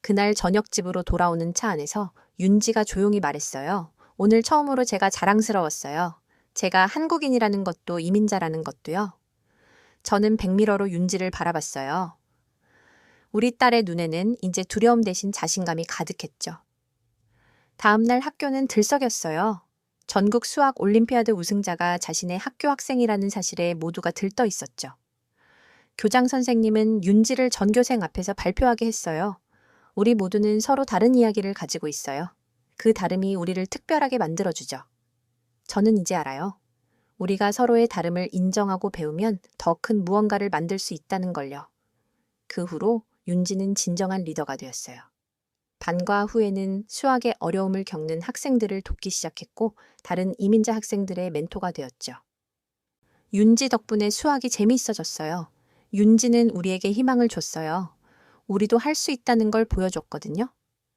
그날 저녁 집으로 돌아오는 차 안에서 윤지가 조용히 말했어요. 오늘 처음으로 제가 자랑스러웠어요. 제가 한국인이라는 것도 이민자라는 것도요. 저는 백미러로 윤지를 바라봤어요. 우리 딸의 눈에는 이제 두려움 대신 자신감이 가득했죠. 다음 날 학교는 들썩였어요. 전국 수학 올림피아드 우승자가 자신의 학교 학생이라는 사실에 모두가 들떠 있었죠. 교장 선생님은 윤지를 전교생 앞에서 발표하게 했어요. 우리 모두는 서로 다른 이야기를 가지고 있어요. 그 다름이 우리를 특별하게 만들어주죠. 저는 이제 알아요. 우리가 서로의 다름을 인정하고 배우면 더 큰 무언가를 만들 수 있다는 걸요. 그 후로 윤지는 진정한 리더가 되었어요. 반과 후에는 수학의 어려움을 겪는 학생들을 돕기 시작했고 다른 이민자 학생들의 멘토가 되었죠. 윤지 덕분에 수학이 재미있어졌어요. 윤지는 우리에게 희망을 줬어요. 우리도 할 수 있다는 걸 보여줬거든요.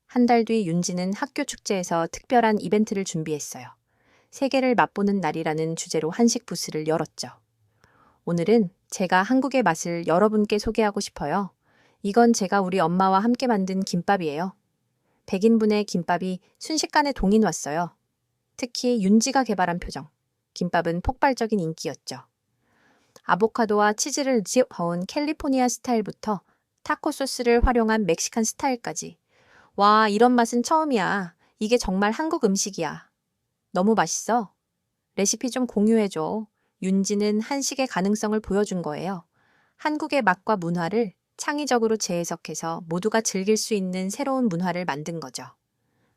한 달 뒤 윤지는 학교 축제에서 특별한 이벤트를 준비했어요. 세계를 맛보는 날이라는 주제로 한식 부스를 열었죠. 오늘은 제가 한국의 맛을 여러분께 소개하고 싶어요. 이건 제가 우리 엄마와 함께 만든 김밥이에요. 100인분의 김밥이 순식간에 동인 왔어요. 특히 윤지가 개발한 표정. 김밥은 폭발적인 인기였죠. 아보카도와 치즈를 저은 캘리포니아 스타일부터 타코 소스를 활용한 멕시칸 스타일까지. 와, 이런 맛은 처음이야. 이게 정말 한국 음식이야. 너무 맛있어. 레시피 좀 공유해줘. 윤지는 한식의 가능성을 보여준 거예요. 한국의 맛과 문화를 창의적으로 재해석해서 모두가 즐길 수 있는 새로운 문화를 만든 거죠.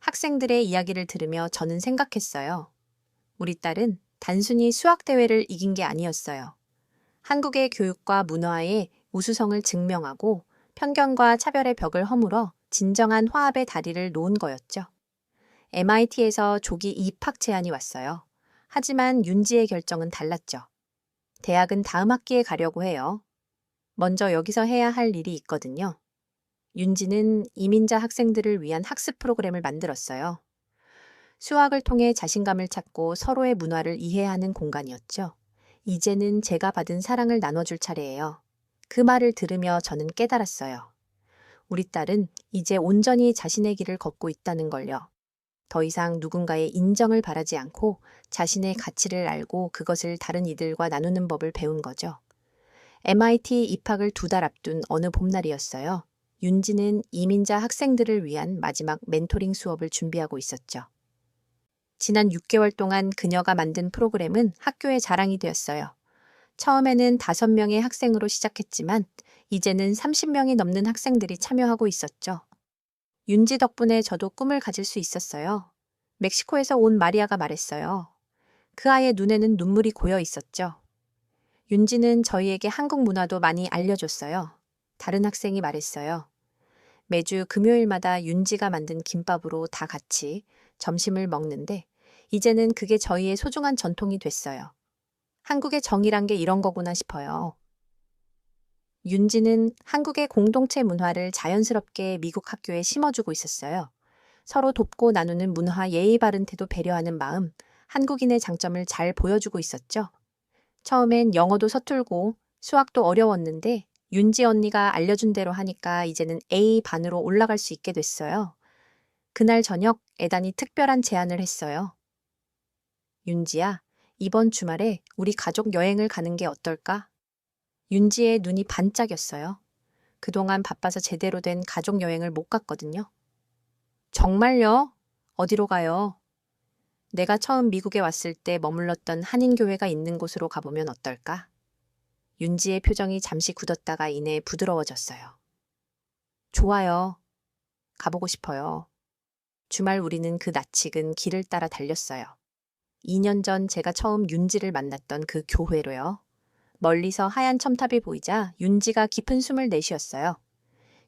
학생들의 이야기를 들으며 저는 생각했어요. 우리 딸은 단순히 수학대회를 이긴 게 아니었어요. 한국의 교육과 문화의 우수성을 증명하고 편견과 차별의 벽을 허물어 진정한 화합의 다리를 놓은 거였죠. MIT에서 조기 입학 제안이 왔어요. 하지만 윤지의 결정은 달랐죠. 대학은 다음 학기에 가려고 해요. 먼저 여기서 해야 할 일이 있거든요. 윤지는 이민자 학생들을 위한 학습 프로그램을 만들었어요. 수학을 통해 자신감을 찾고 서로의 문화를 이해하는 공간이었죠. 이제는 제가 받은 사랑을 나눠줄 차례예요. 그 말을 들으며 저는 깨달았어요. 우리 딸은 이제 온전히 자신의 길을 걷고 있다는 걸요. 더 이상 누군가의 인정을 바라지 않고 자신의 가치를 알고 그것을 다른 이들과 나누는 법을 배운 거죠. MIT 입학을 2달 앞둔 어느 봄날이었어요. 윤지는 이민자 학생들을 위한 마지막 멘토링 수업을 준비하고 있었죠. 지난 6개월 동안 그녀가 만든 프로그램은 학교의 자랑이 되었어요. 처음에는 5명의 학생으로 시작했지만 이제는 30명이 넘는 학생들이 참여하고 있었죠. 윤지 덕분에 저도 꿈을 가질 수 있었어요. 멕시코에서 온 마리아가 말했어요. 그 아이의 눈에는 눈물이 고여 있었죠. 윤지는 저희에게 한국 문화도 많이 알려줬어요. 다른 학생이 말했어요. 매주 금요일마다 윤지가 만든 김밥으로 다 같이 점심을 먹는데 이제는 그게 저희의 소중한 전통이 됐어요. 한국의 정이란 게 이런 거구나 싶어요. 윤지는 한국의 공동체 문화를 자연스럽게 미국 학교에 심어주고 있었어요. 서로 돕고 나누는 문화, 예의 바른 태도, 배려하는 마음, 한국인의 장점을 잘 보여주고 있었죠. 처음엔 영어도 서툴고 수학도 어려웠는데 윤지 언니가 알려준 대로 하니까 이제는 A 반으로 올라갈 수 있게 됐어요. 그날 저녁 에단이 특별한 제안을 했어요. 윤지야, 이번 주말에 우리 가족 여행을 가는 게 어떨까? 윤지의 눈이 반짝였어요. 그동안 바빠서 제대로 된 가족 여행을 못 갔거든요. 정말요? 어디로 가요? 내가 처음 미국에 왔을 때 머물렀던 한인교회가 있는 곳으로 가보면 어떨까? 윤지의 표정이 잠시 굳었다가 이내 부드러워졌어요. 좋아요. 가보고 싶어요. 주말 우리는 그 낯익은 길을 따라 달렸어요. 2년 전 제가 처음 윤지를 만났던 그 교회로요. 멀리서 하얀 첨탑이 보이자 윤지가 깊은 숨을 내쉬었어요.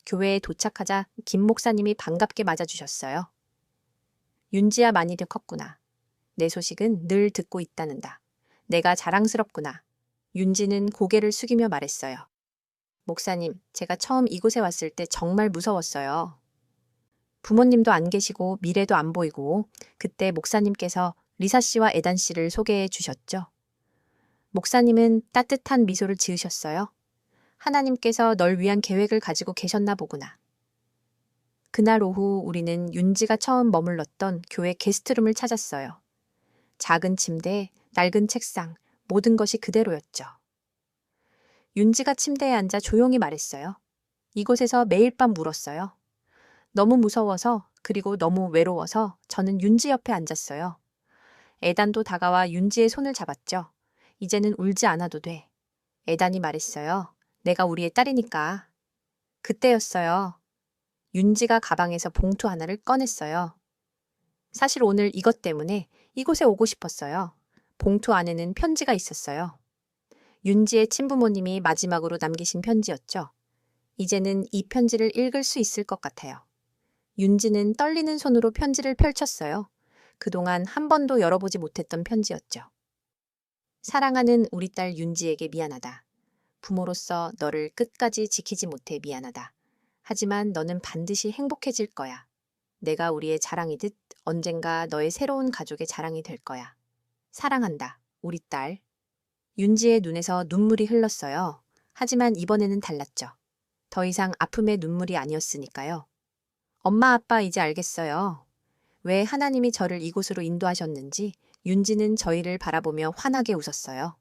교회에 도착하자 김 목사님이 반갑게 맞아주셨어요. 윤지야 많이 컸구나. 내 소식은 늘 듣고 있다는다. 내가 자랑스럽구나. 윤지는 고개를 숙이며 말했어요. 목사님, 제가 처음 이곳에 왔을 때 정말 무서웠어요. 부모님도 안 계시고 미래도 안 보이고 그때 목사님께서 리사 씨와 에단 씨를 소개해 주셨죠. 목사님은 따뜻한 미소를 지으셨어요. 하나님께서 널 위한 계획을 가지고 계셨나 보구나. 그날 오후 우리는 윤지가 처음 머물렀던 교회 게스트룸을 찾았어요. 작은 침대, 낡은 책상, 모든 것이 그대로였죠. 윤지가 침대에 앉아 조용히 말했어요. 이곳에서 매일 밤 울었어요. 너무 무서워서 그리고 너무 외로워서 저는 윤지 옆에 앉았어요. 에단도 다가와 윤지의 손을 잡았죠. 이제는 울지 않아도 돼. 에단이 말했어요. 내가 우리의 딸이니까. 그때였어요. 윤지가 가방에서 봉투 하나를 꺼냈어요. 사실 오늘 이것 때문에 이곳에 오고 싶었어요. 봉투 안에는 편지가 있었어요. 윤지의 친부모님이 마지막으로 남기신 편지였죠. 이제는 이 편지를 읽을 수 있을 것 같아요. 윤지는 떨리는 손으로 편지를 펼쳤어요. 그동안 한 번도 열어보지 못했던 편지였죠. 사랑하는 우리 딸 윤지에게 미안하다. 부모로서 너를 끝까지 지키지 못해 미안하다. 하지만 너는 반드시 행복해질 거야. 내가 우리의 자랑이듯 언젠가 너의 새로운 가족의 자랑이 될 거야. 사랑한다, 우리 딸. 윤지의 눈에서 눈물이 흘렀어요. 하지만 이번에는 달랐죠. 더 이상 아픔의 눈물이 아니었으니까요. 엄마, 아빠 이제 알겠어요. 왜 하나님이 저를 이곳으로 인도하셨는지 윤지는 저희를 바라보며 환하게 웃었어요.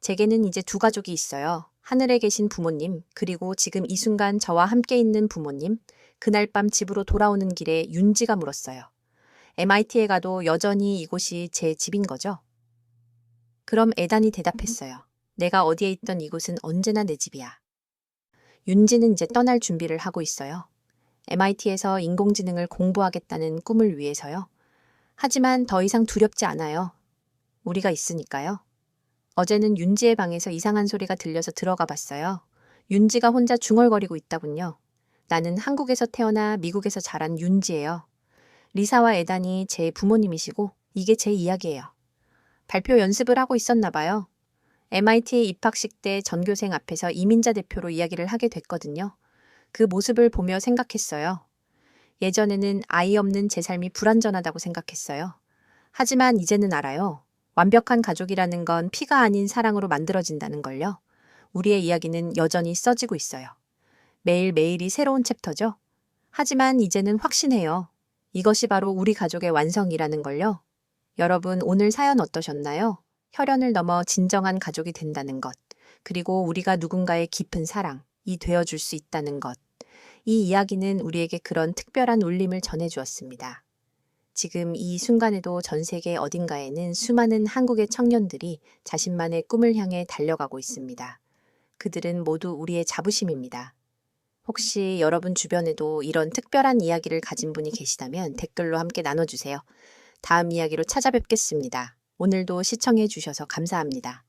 제게는 이제 2가족이 있어요. 하늘에 계신 부모님, 그리고 지금 이 순간 저와 함께 있는 부모님. 그날 밤 집으로 돌아오는 길에 윤지가 물었어요. MIT에 가도 여전히 이곳이 제 집인 거죠? 그럼 에단이 대답했어요. 내가 어디에 있던 이곳은 언제나 내 집이야. 윤지는 이제 떠날 준비를 하고 있어요. MIT에서 인공지능을 공부하겠다는 꿈을 위해서요. 하지만 더 이상 두렵지 않아요. 우리가 있으니까요. 어제는 윤지의 방에서 이상한 소리가 들려서 들어가 봤어요. 윤지가 혼자 중얼거리고 있다군요. 나는 한국에서 태어나 미국에서 자란 윤지예요. 리사와 에단이 제 부모님이시고 이게 제 이야기예요. 발표 연습을 하고 있었나 봐요. MIT 입학식 때 전교생 앞에서 이민자 대표로 이야기를 하게 됐거든요. 그 모습을 보며 생각했어요. 예전에는 아이 없는 제 삶이 불완전하다고 생각했어요. 하지만 이제는 알아요. 완벽한 가족이라는 건 피가 아닌 사랑으로 만들어진다는 걸요. 우리의 이야기는 여전히 써지고 있어요. 매일매일이 새로운 챕터죠. 하지만 이제는 확신해요. 이것이 바로 우리 가족의 완성이라는 걸요. 여러분, 오늘 사연 어떠셨나요? 혈연을 넘어 진정한 가족이 된다는 것, 그리고 우리가 누군가의 깊은 사랑이 되어줄 수 있다는 것. 이 이야기는 우리에게 그런 특별한 울림을 전해주었습니다. 지금 이 순간에도 전 세계 어딘가에는 수많은 한국의 청년들이 자신만의 꿈을 향해 달려가고 있습니다. 그들은 모두 우리의 자부심입니다. 혹시 여러분 주변에도 이런 특별한 이야기를 가진 분이 계시다면 댓글로 함께 나눠주세요. 다음 이야기로 찾아뵙겠습니다. 오늘도 시청해 주셔서 감사합니다.